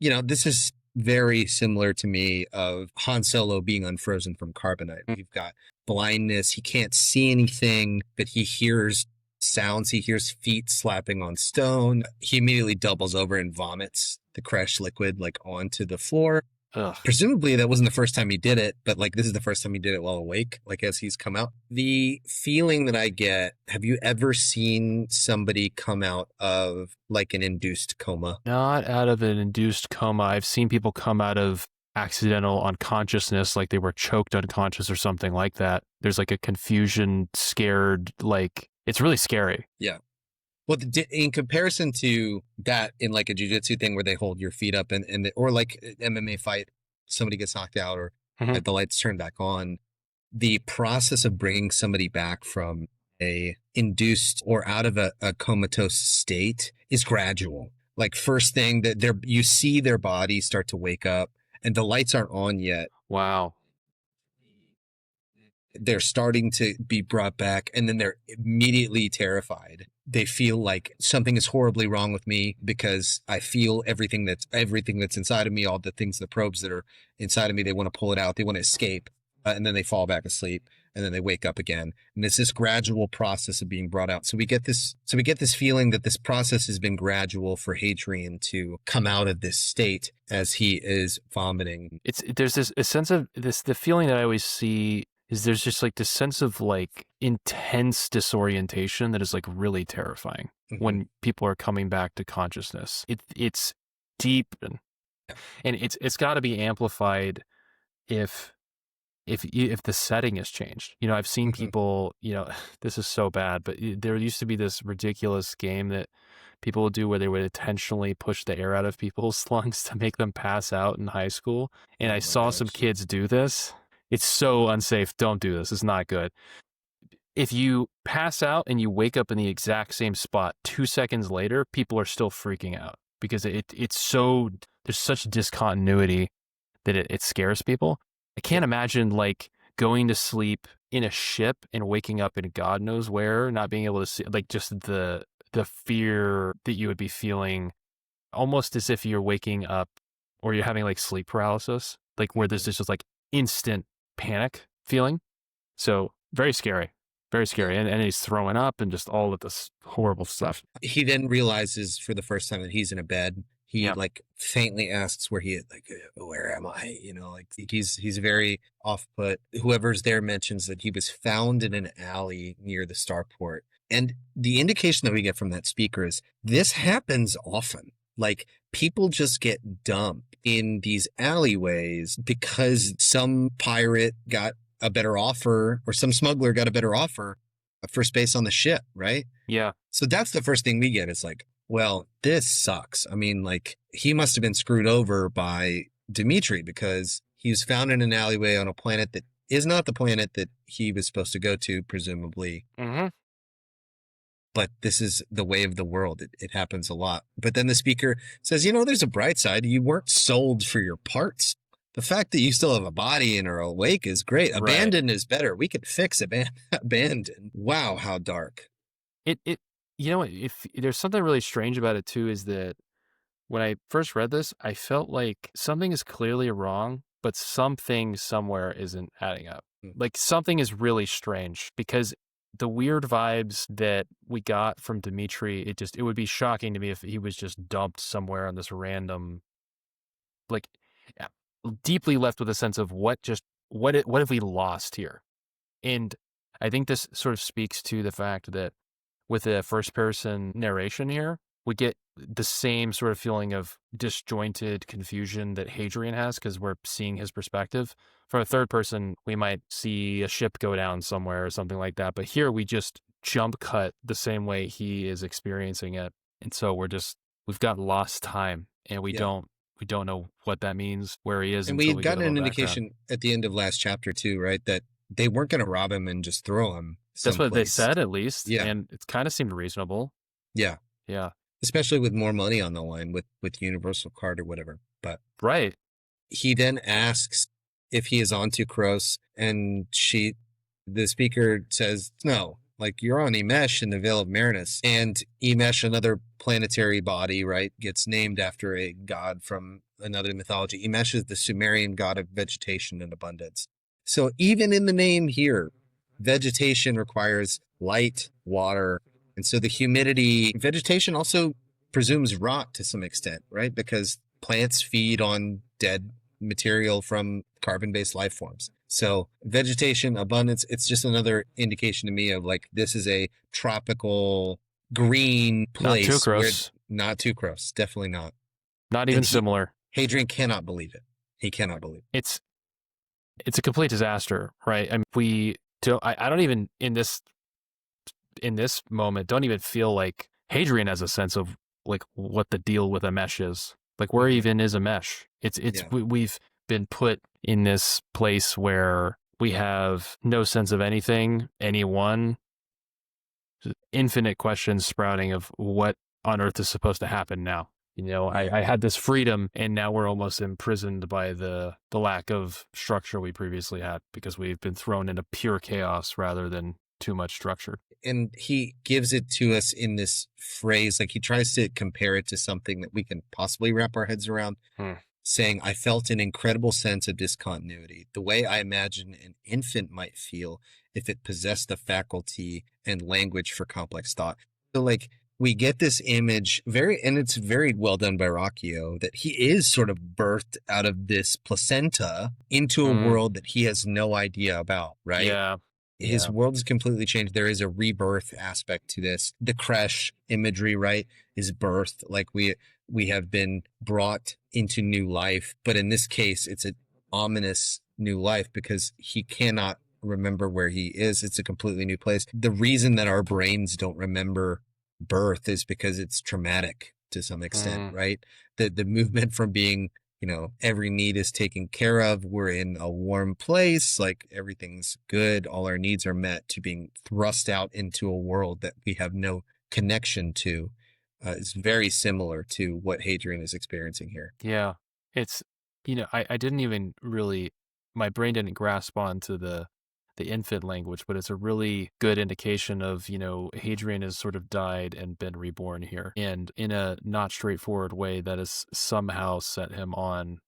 This is very similar to me of Han Solo being unfrozen from carbonite. We've got blindness. He can't see anything, but he hears sounds. He hears feet slapping on stone. He immediately doubles over and vomits the crushed liquid like onto the floor. Ugh. Presumably that wasn't the first time he did it, but like this is the first time he did it while awake, like as he's come out. The feeling that I get, have you ever seen somebody come out of like an induced coma? Not out of an induced coma. I've seen people come out of accidental unconsciousness, like they were choked unconscious or something like that. There's like a confusion, scared, like it's really scary. Yeah. Well, in comparison to that, in like a jiu-jitsu thing where they hold your feet up or like MMA fight, somebody gets knocked out or the lights turn back on. the process of bringing somebody back from a induced or out of a comatose state is gradual. Like first thing that you see their body start to wake up and the lights aren't on yet. Wow. They're starting to be brought back and then they're immediately terrified. They feel like something is horribly wrong with me because I feel everything that's inside of me, all the things, the probes that are inside of me, they want to pull it out. They want to escape. And then they fall back asleep and then they wake up again. And it's this gradual process of being brought out. So we get this feeling that this process has been gradual for Hadrian to come out of this state as he is vomiting. There's a sense of the feeling that I always see is there's just like this sense of like intense disorientation that is like really terrifying when people are coming back to consciousness. It's deep and it's got to be amplified if the setting has changed. You know, I've seen people, you know, this is so bad, but there used to be this ridiculous game that people would do where they would intentionally push the air out of people's lungs to make them pass out in high school. And I saw some kids do this. It's so unsafe. Don't do this. It's not good. If you pass out and you wake up in the exact same spot 2 seconds later, people are still freaking out because it's so, there's such discontinuity that it scares people. I can't imagine like going to sleep in a ship and waking up in God knows where, not being able to see, like just the fear that you would be feeling, almost as if you're waking up or you're having like sleep paralysis, like where there's just like instant panic feeling. So very scary. Very scary. And he's throwing up and just all of this horrible stuff. He then realizes for the first time that he's in a bed. He like faintly asks where he is, like, where am I? You know, like he's very off put. Whoever's there mentions that he was found in an alley near the starport. And the indication that we get from that speaker is this happens often. Like people just get dumped in these alleyways because some pirate got a better offer or some smuggler got a better offer for space on the ship, right? Yeah. So that's the first thing we get. It's like, well, this sucks. I mean, like he must have been screwed over by Dimitri because he was found in an alleyway on a planet that is not the planet that he was supposed to go to, presumably. But this is the way of the world. It happens a lot. But then the speaker says, you know, there's a bright side. You weren't sold for your parts. The fact that you still have a body and are awake is great. Abandon is better. We could fix abandon. Wow, how dark. You know, if there's something really strange about it too, is that when I first read this, I felt like something is clearly wrong, but something somewhere isn't adding up. Like something is really strange because the weird vibes that we got from Dimitri, it would be shocking to me if he was just dumped somewhere on this random, like deeply left with a sense of what have we lost here? And I think this sort of speaks to the fact that with a first person narration here, we get the same sort of feeling of disjointed confusion that Hadrian has because we're seeing his perspective. From a third person, we might see a ship go down somewhere or something like that. But here we just jump cut the same way he is experiencing it. And so we've got lost time and we don't know what that means, where he is. And we had gotten an indication at the end of last chapter too, right? That they weren't going to rob him and just throw him someplace. That's what they said, at least. Yeah. And it kind of seemed reasonable. Yeah. Yeah. Especially with more money on the line with Universal Card or whatever. But right. He then asks if he is on Teukros, and the speaker says, no, like you're on Emesh in the Vale of Marinus. And Emesh, another planetary body, right, gets named after a god from another mythology. Emesh is the Sumerian god of vegetation and abundance. So even in the name here, vegetation requires light, water, and so the humidity, vegetation also presumes rot to some extent, right? Because plants feed on dead material from carbon-based life forms. So vegetation, abundance, it's just another indication to me of like, this is a tropical green place. Not Teukros. Not Teukros, definitely not. Not even similar. Hadrian cannot believe it. He cannot believe it. It's a complete disaster, right? I mean, I don't even in this moment don't even feel like Hadrian has a sense of like what the deal with Emesh is. Like where even is Emesh? We've been put in this place where We have no sense of anything, anyone, infinite questions sprouting of what on earth is supposed to happen now. I had this freedom, and now we're almost imprisoned by the lack of structure we previously had, because we've been thrown into pure chaos rather than too much structure. And he gives it to us in this phrase, like he tries to compare it to something that we can possibly wrap our heads around, saying, I felt an incredible sense of discontinuity, the way I imagine an infant might feel if it possessed the faculty and language for complex thought. So like, we get this image and it's very well done by Rocchio, that he is sort of birthed out of this placenta into a world that he has no idea about, right? Yeah. His world is completely changed. There is a rebirth aspect to this. The creche imagery, right, is birth. Like we have been brought into new life. But in this case, it's an ominous new life because he cannot remember where he is. It's a completely new place. The reason that our brains don't remember birth is because it's traumatic to some extent, right? The movement from being, every need is taken care of, we're in a warm place, like everything's good, all our needs are met, to being thrust out into a world that we have no connection to, is very similar to what Hadrian is experiencing here. Yeah. It's, I didn't even really, my brain didn't grasp onto the infant language, but it's a really good indication of, Hadrian has sort of died and been reborn here, and in a not straightforward way that has somehow set him on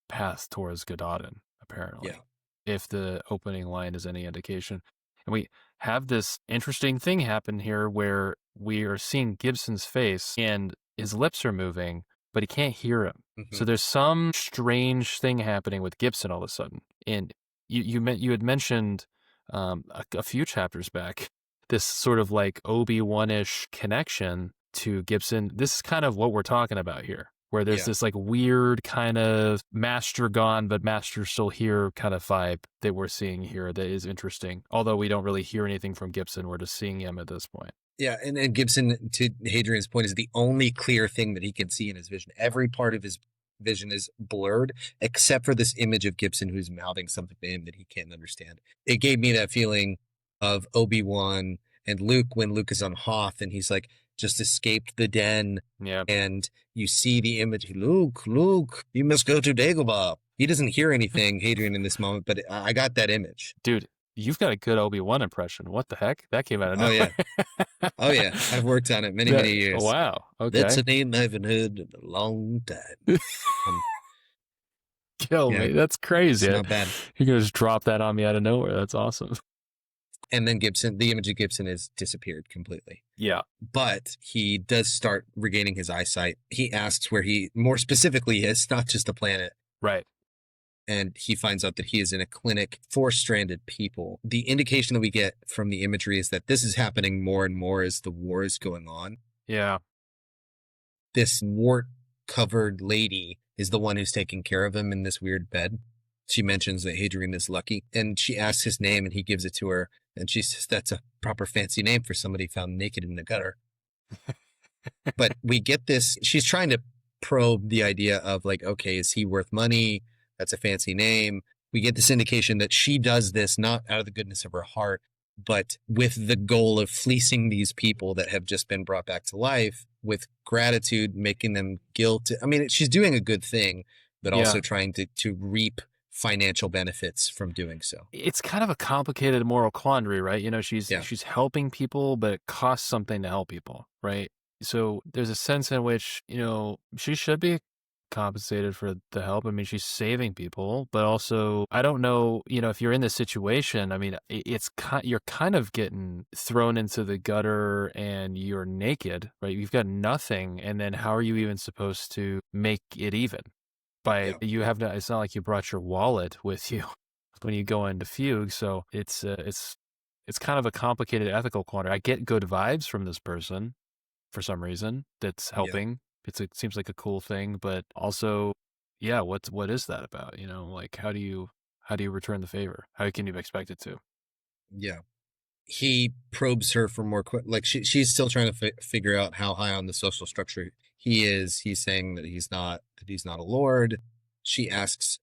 path towards Gododin, apparently. Yeah. If the opening line is any indication. And we have this interesting thing happen here where we are seeing Gibson's face and his lips are moving, but he can't hear him. So there's some strange thing happening with Gibson all of a sudden. And you had mentioned a few chapters back this sort of like Obi-Wan-ish connection to Gibson. This is kind of what we're talking about here, where there's this like weird kind of master gone but master still here kind of vibe that we're seeing here that is interesting. Although we don't really hear anything from Gibson, we're just seeing him at this point. Yeah, and Gibson, to Hadrian's point, is the only clear thing that he can see in his vision. Every part of his vision is blurred except for this image of Gibson who's mouthing something to him that he can't understand. It gave me that feeling of Obi-Wan and Luke when Luke is on Hoth and he's like just escaped the den. Yeah. And you see the image, Luke, you must go to Dagobah. He doesn't hear anything, Hadrian, in this moment, but I got that image. Dude, you've got a good Obi-Wan impression. What the heck? That came out of nowhere. Oh, yeah. I've worked on it many years. Wow. Okay. That's a name I haven't heard in a long time. Kill me. That's crazy. It's not bad. You're going to just drop that on me out of nowhere. That's awesome. And then the image of Gibson has disappeared completely. Yeah. But he does start regaining his eyesight. He asks where he more specifically is, not just a planet. Right. And he finds out that he is in a clinic for stranded people. The indication that we get from the imagery is that this is happening more and more as the war is going on. Yeah. This wart-covered lady is the one who's taking care of him in this weird bed. She mentions that Hadrian is lucky, and she asks his name, and he gives it to her. And she says that's a proper fancy name for somebody found naked in the gutter. But we get this. She's trying to probe the idea of like, okay, is he worth money? That's a fancy name. We get this indication that she does this not out of the goodness of her heart, but with the goal of fleecing these people that have just been brought back to life with gratitude, making them guilt. I mean, she's doing a good thing, but also trying to reap financial benefits from doing so. It's kind of a complicated moral quandary, right? She's helping people, but it costs something to help people, right? So there's a sense in which, she should be compensated for the help. I mean, she's saving people, but also I don't know, if you're in this situation, I mean, you're kind of getting thrown into the gutter and you're naked, right? You've got nothing. And then how are you even supposed to make it even? It's not like you brought your wallet with you when you go into fugue. So it's kind of a complicated ethical quandary. I get good vibes from this person for some reason that's helping. Yeah. It seems like a cool thing, but also, what is that about? Like how do you return the favor? How can you expect it to? Yeah. He probes her for more like she's still trying to figure out how high on the social structure he is. He's saying that he's not a lord. He asks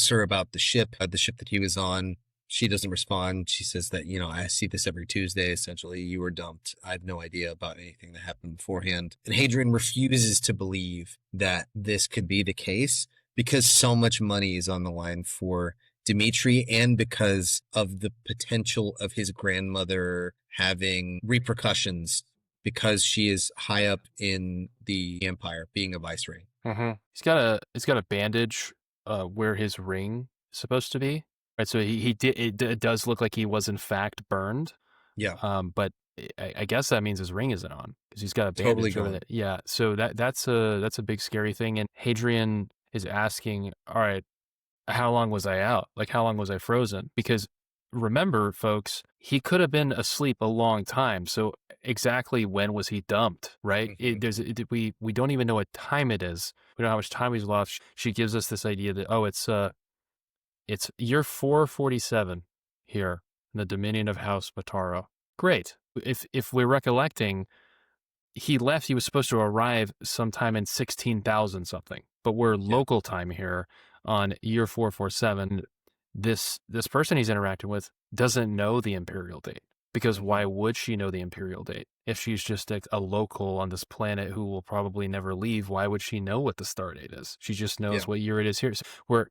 her about the ship that he was on. She doesn't respond. She says that, I see this every Tuesday. Essentially, you were dumped. I have no idea about anything that happened beforehand. And Hadrian refuses to believe that this could be the case because so much money is on the line for Dmitri and because of the potential of his grandmother having repercussions because she is high up in the empire, being a viceroy. He's got a bandage where his ring is supposed to be. Right, so it does look like he was in fact burned. Yeah. But I guess that means his ring isn't on because he's got a bandage over there. Yeah. So that's a big scary thing. And Hadrian is asking, all right, how long was I out? Like, how long was I frozen? Because remember, folks, he could have been asleep a long time. So exactly when was he dumped, right? We don't even know what time it is. We don't know how much time he's lost. She gives us this idea that, it's year 447 here in the Dominion of House Mataro. Great. If we're recollecting, he was supposed to arrive sometime in 16,000 something, but we're local time here on year 447. This person he's interacting with doesn't know the imperial date, because why would she know the imperial date? If she's just a local on this planet who will probably never leave, why would she know what the star date is? She just knows what year it is here. So we're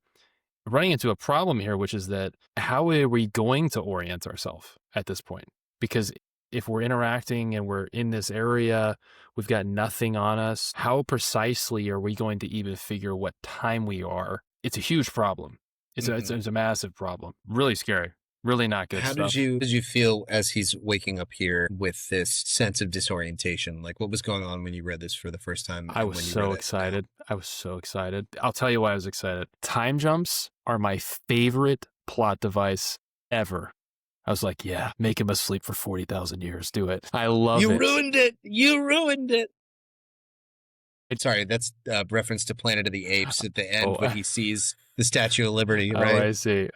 running into a problem here, which is that how are we going to orient ourselves at this point? Because if we're interacting and we're in this area, we've got nothing on us, how precisely are we going to even figure what time we are? It's a huge problem. It's a massive problem. Really scary. Really not good stuff. How did you feel as he's waking up here with this sense of disorientation? Like, what was going on when you read this for the first time? I was so excited. I was so excited. I'll tell you why I was excited. Time jumps are my favorite plot device ever. I was like, yeah, make him asleep for 40,000 years. Do it. I love it. You ruined it. You ruined it. Sorry, that's a reference to Planet of the Apes at the end when he sees the Statue of Liberty, right? Oh, I see.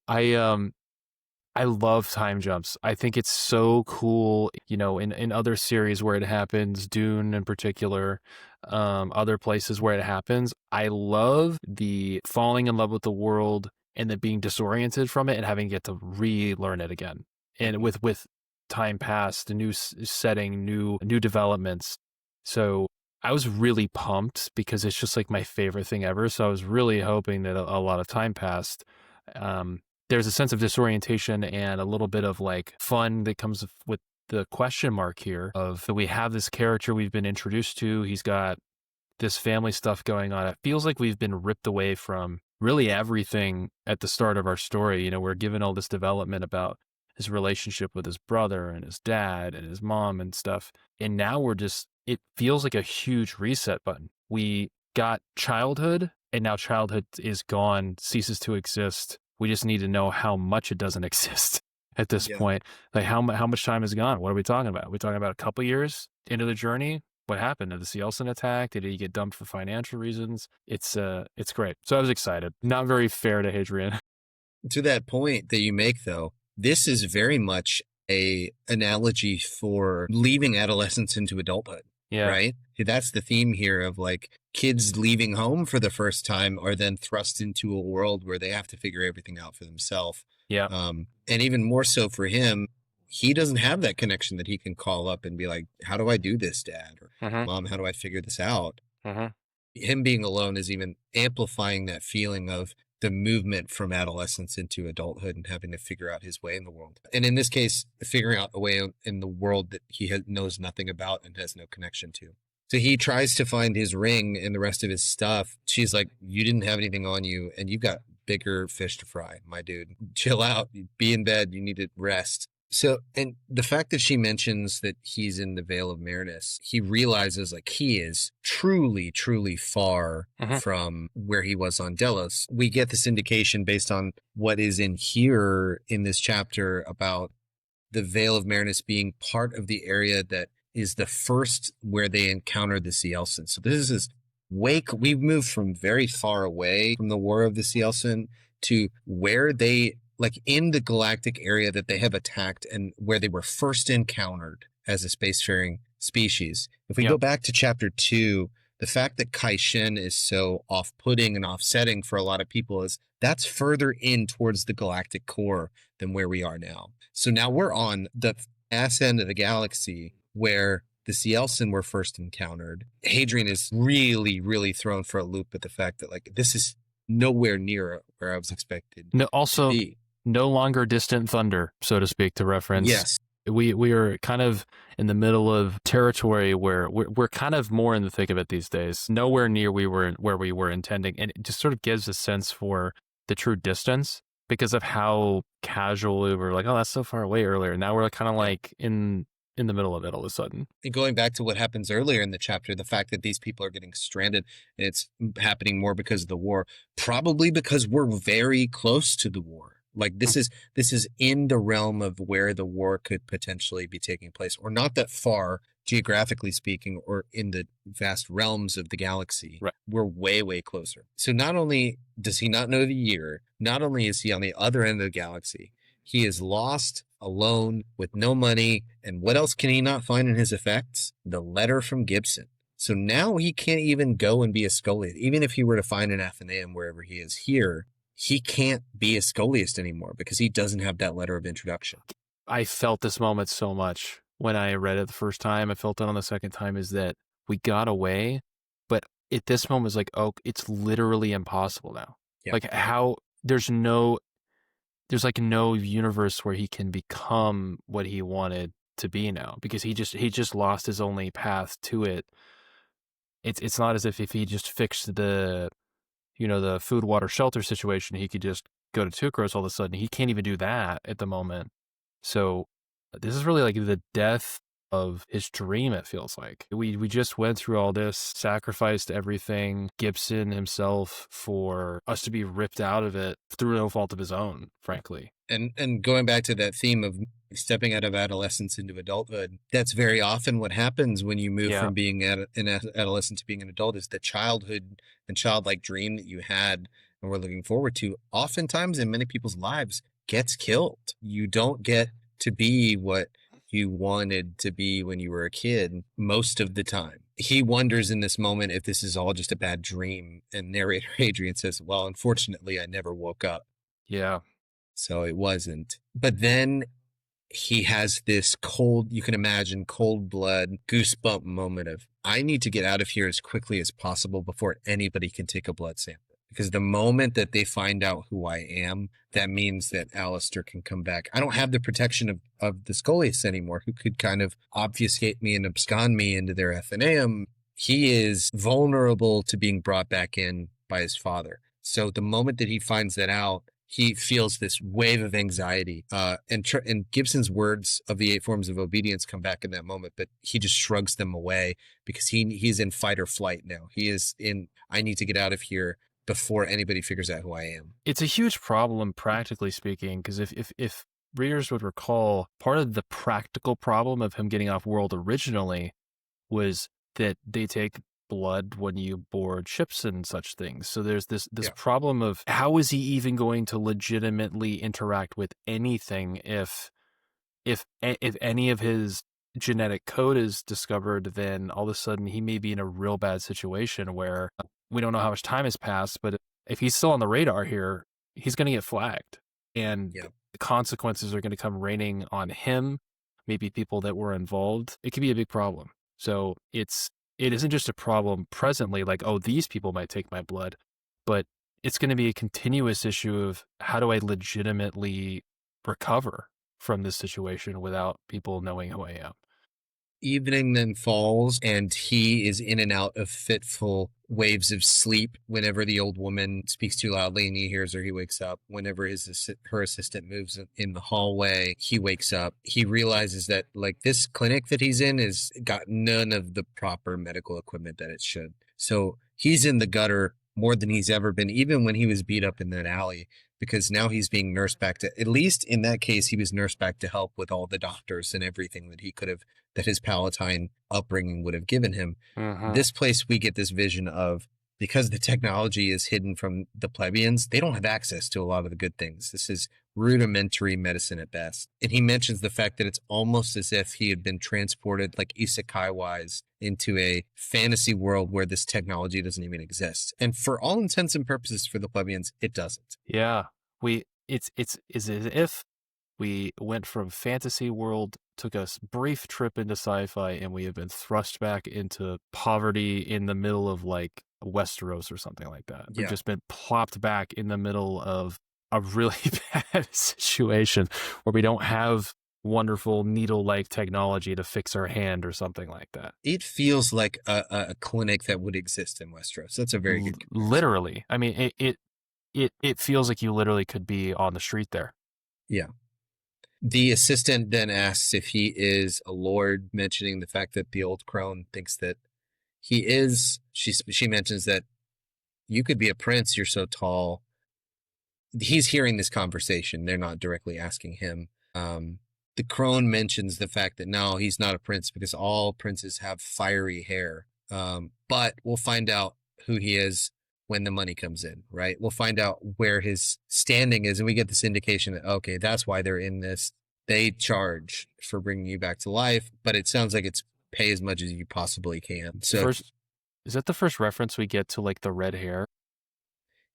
I love time jumps. I think it's so cool, in other series where it happens, Dune in particular, other places where it happens. I love the falling in love with the world and then being disoriented from it and having to get to relearn it again. And with time past, a new setting, new developments. So I was really pumped because it's just like my favorite thing ever. So I was really hoping that a lot of time passed. There's a sense of disorientation and a little bit of like fun that comes with the question mark here of that we have this character we've been introduced to. He's got this family stuff going on. It feels like we've been ripped away from really everything at the start of our story. We're given all this development about his relationship with his brother and his dad and his mom and stuff. And now it feels like a huge reset button. We got childhood and now childhood is gone, ceases to exist. We just need to know how much it doesn't exist at this point. Like how much time is gone? What are we talking about? Are we talking about a couple years into the journey? What happened? Did the Cielson attack? Did he get dumped for financial reasons? It's great. So I was excited. Not very fair to Hadrian. To that point that you make, though, this is very much a analogy for leaving adolescence into adulthood. Yeah. Right? That's the theme here of like kids leaving home for the first time are then thrust into a world where they have to figure everything out for themselves. Yeah. And even more so for him, he doesn't have that connection that he can call up and be like, how do I do this, Dad? Or Mom, how do I figure this out? Him being alone is even amplifying that feeling of the movement from adolescence into adulthood and having to figure out his way in the world. And in this case, figuring out a way in the world that he knows nothing about and has no connection to. So he tries to find his ring and the rest of his stuff. She's like, you didn't have anything on you and you've got bigger fish to fry, my dude. Chill out. Be in bed. You need to rest. So, and the fact that she mentions that he's in the Vale of Marinus, he realizes like he is truly, truly far from where he was on Delos. We get this indication based on what is in here in this chapter about the Vale of Marinus being part of the area that is the first where they encounter the Cielson. So this is we've moved from very far away from the War of the Cielson to where they, like in the galactic area that they have attacked and where they were first encountered as a spacefaring species. If we go back to chapter 2, The fact that Kaishin is so off-putting and offsetting for a lot of people is that's further in towards the galactic core than where we are now. So now we're on the ass end of the galaxy where the Cielsen were first encountered. Hadrian is really, really thrown for a loop at the fact that like this is nowhere near where I was expected Also, to be. No longer distant thunder, so to speak, to reference. Yes. We are kind of in the middle of territory where we're kind of more in the thick of it these days. Nowhere near where we were intending. And it just sort of gives a sense for the true distance because of how casual we were like, oh, that's so far away earlier. Now we're kind of like in the middle of it all of a sudden. And going back to what happens earlier in the chapter, the fact that these people are getting stranded and it's happening more because of the war, probably because we're very close to the war. Like this is in the realm of where the war could potentially be taking place, or not that far geographically speaking, or in the vast realms of the galaxy. Right. We're way, way closer. So not only does he not know the year, not only is he on the other end of the galaxy, he is lost, alone, with no money. And what else can he not find in his effects? The letter from Gibson. So now he can't even go and be a Scholiast. Even if he were to find an Athenaeum wherever he is here, he can't be a Scholiast anymore because he doesn't have that letter of introduction. I felt this moment so much when I read it the first time. I felt it on the second time, is that we got away, but at this moment it's like, oh, it's literally impossible now. Yeah. Like how there's like no universe where he can become what he wanted to be now, because he just lost his only path to it. It's not as if he just fixed the food, water, shelter situation, he could just go to Teukros all of a sudden. He can't even do that at the moment. So this is really like the death of his dream, it feels like. We just went through all this, sacrificed everything, Gibson himself, for us to be ripped out of it through no fault of his own, frankly. And going back to that theme of stepping out of adolescence into adulthood, that's very often what happens when you move from being an adolescent to being an adult, is the childhood and childlike dream that you had and were looking forward to, oftentimes in many people's lives, gets killed. You don't get to be what you wanted to be when you were a kid most of the time. He wonders in this moment if this is all just a bad dream, and narrator Hadrian says, well, unfortunately, I never woke up. Yeah. So it wasn't. But then he has this cold, you can imagine, cold blood, goosebump moment of, I need to get out of here as quickly as possible before anybody can take a blood sample. Because the moment that they find out who I am, that means that Alistair can come back. I don't have the protection of the Scholiasts anymore, who could kind of obfuscate me and abscond me into their Athenaeum. He is vulnerable to being brought back in by his father. So the moment that he finds that out, he feels this wave of anxiety. And Gibson's words of the 8 forms of obedience come back in that moment, but he just shrugs them away because he's in fight or flight now. He is in, I need to get out of here before anybody figures out who I am. It's a huge problem, practically speaking, because if readers would recall, part of the practical problem of him getting off world originally was that they take blood when you board ships and such things. So there's this problem of how is he even going to legitimately interact with anything if any of his genetic code is discovered, then all of a sudden he may be in a real bad situation where we don't know how much time has passed, but if he's still on the radar here, he's going to get flagged, and the consequences are going to come raining on him, maybe people that were involved. It could be a big problem. So it isn't just a problem presently, like, oh, these people might take my blood, but it's going to be a continuous issue of how do I legitimately recover from this situation without people knowing who I am. Evening then falls, and he is in and out of fitful waves of sleep. Whenever the old woman speaks too loudly and he hears her, he wakes up. Whenever her assistant moves in the hallway, he wakes up. He realizes that like this clinic that he's in has got none of the proper medical equipment that it should. So he's in the gutter more than he's ever been, even when he was beat up in that alley, because now he's being nursed back to, at least in that case, he was nursed back to help with all the doctors and everything that he could have, that his Palatine upbringing would have given him. This place, we get this vision of, because the technology is hidden from the plebeians, they don't have access to a lot of the good things. This is rudimentary medicine at best. And he mentions the fact that it's almost as if he had been transported like isekai-wise into a fantasy world where this technology doesn't even exist. And for all intents and purposes for the plebeians, it doesn't. Yeah. It's as if we went from fantasy world, took a brief trip into sci-fi, and we have been thrust back into poverty in the middle of like Westeros or something like that. Yeah. We've just been plopped back in the middle of a really bad situation where we don't have wonderful needle-like technology to fix our hand or something like that. It feels like a clinic that would exist in Westeros. That's a very good comparison. Literally. I mean, it feels like you literally could be on the street there. Yeah. The assistant then asks if he is a lord, mentioning the fact that the old crone thinks that he is. She mentions that you could be a prince, you're so tall. He's hearing this conversation. They're not directly asking him. The crone mentions the fact that no, he's not a prince because all princes have fiery hair. But we'll find out who he is when the money comes in, right? We'll find out where his standing is, and we get this indication that, okay, that's why they're in this. They charge for bringing you back to life, but it sounds like it's pay as much as you possibly can. So is that the first reference we get to like the red hair?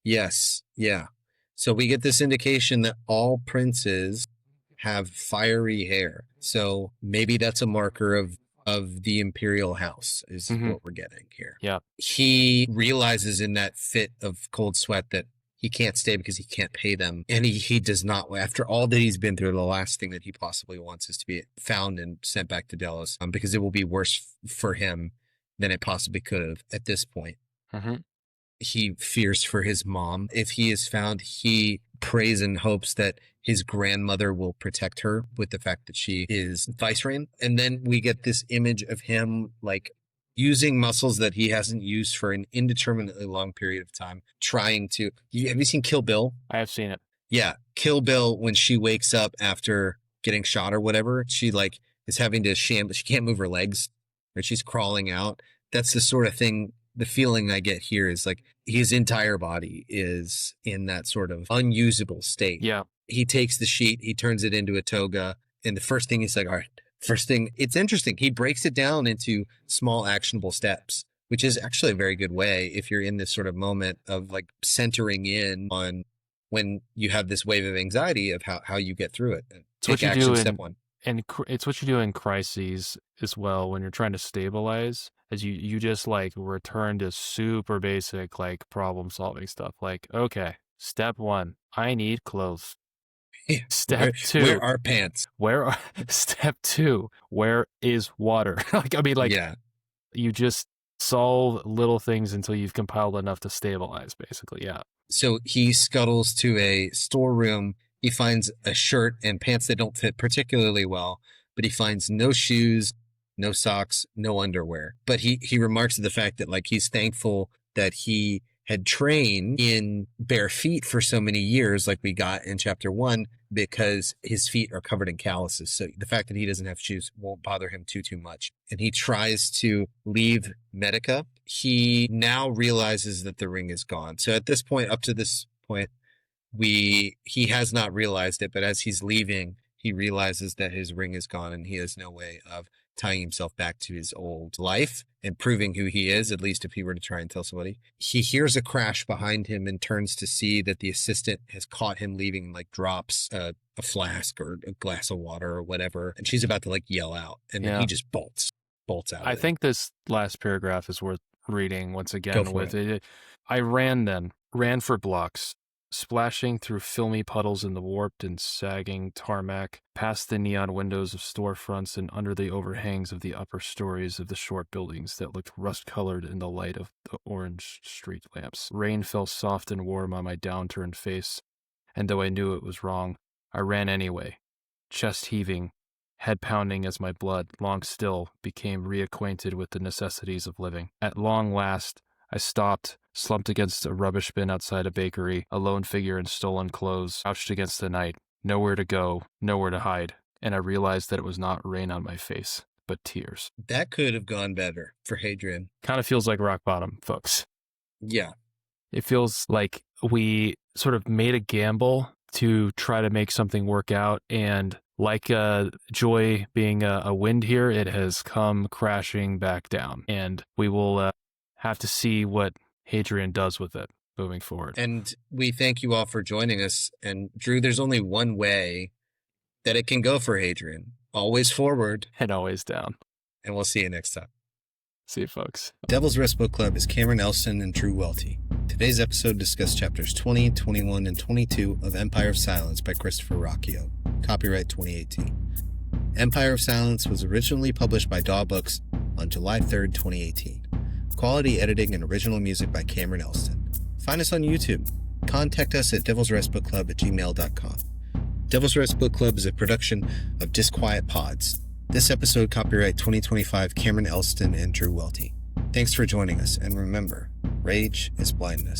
Yes. Yeah. So we get this indication that all princes have fiery hair. So maybe that's a marker of the imperial house is what we're getting here. Yeah. He realizes in that fit of cold sweat that he can't stay because he can't pay them. And he does not, after all that he's been through, the last thing that he possibly wants is to be found and sent back to Delos, because it will be worse for him than it possibly could have at this point. Mm-hmm. He fears for his mom. If he is found, he prays and hopes that his grandmother will protect her with the fact that she is vicereine. And then we get this image of him like using muscles that he hasn't used for an indeterminately long period of time, trying to... Have you seen Kill Bill? I have seen it. Yeah. Kill Bill, when she wakes up after getting shot or whatever, she like is having to she can't move her legs, or she's crawling out. That's the sort of thing. The feeling I get here is like his entire body is in that sort of unusable state. Yeah. He takes the sheet, he turns it into a toga, and the first thing he's like, all right, first thing, it's interesting. He breaks it down into small actionable steps, which is actually a very good way if you're in this sort of moment of like centering in on when you have this wave of anxiety of how you get through it. Take action, step one. And it's what you do in crises as well when you're trying to stabilize, as you just like return to super basic like problem solving stuff. Like, okay, step one, I need clothes. Step two, where are pants? Step two, where is water? Like, I mean, like, yeah. You just solve little things until you've compiled enough to stabilize, basically. Yeah. So he scuttles to a storeroom. He finds a shirt and pants that don't fit particularly well, but he finds no shoes, no socks, no underwear. But he remarks to the fact that like he's thankful that he had trained in bare feet for so many years, like we got in chapter 1, because his feet are covered in calluses. So the fact that he doesn't have shoes won't bother him too much. And he tries to leave Medica. He now realizes that the ring is gone. So at this point, up to this point, he has not realized it, but as he's leaving, he realizes that his ring is gone and he has no way of tying himself back to his old life and proving who he is, at least if he were to try and tell somebody. He hears a crash behind him and turns to see that the assistant has caught him leaving, like drops a flask or a glass of water or whatever, and she's about to like yell out, and then he just bolts out. I think this last paragraph is worth reading once again. With it, I ran for blocks, splashing through filmy puddles in the warped and sagging tarmac, past the neon windows of storefronts and under the overhangs of the upper stories of the short buildings that looked rust-colored in the light of the orange street lamps. Rain fell soft and warm on my downturned face, and though I knew it was wrong, I ran anyway, chest heaving, head pounding as my blood, long still, became reacquainted with the necessities of living. At long last, I stopped, slumped against a rubbish bin outside a bakery, a lone figure in stolen clothes, crouched against the night, nowhere to go, nowhere to hide, and I realized that it was not rain on my face, but tears. That could have gone better for Hadrian. Kind of feels like rock bottom, folks. Yeah. It feels like we sort of made a gamble to try to make something work out. And like joy being a wind here, it has come crashing back down. And we will have to see what Hadrian does with it moving forward. And we thank you all for joining us. And Drew, there's only one way that it can go for Hadrian. Always forward. And always down. And we'll see you next time. See you, folks. Devil's Rest Book Club is Cameron Elston and Drew Welty. Today's episode discussed chapters 20, 21, and 22 of Empire of Silence by Christopher Rocchio. Copyright 2018. Empire of Silence was originally published by DAW Books on July 3rd, 2018. Quality editing and original music by Cameron Elston. Find us on YouTube. Contact us at devilsrestbookclub@gmail.com. Devil's Rest Book Club is a production of Disquiet Pods. This episode, copyright 2025, Cameron Elston and Drew Welty. Thanks for joining us, and remember, rage is blindness.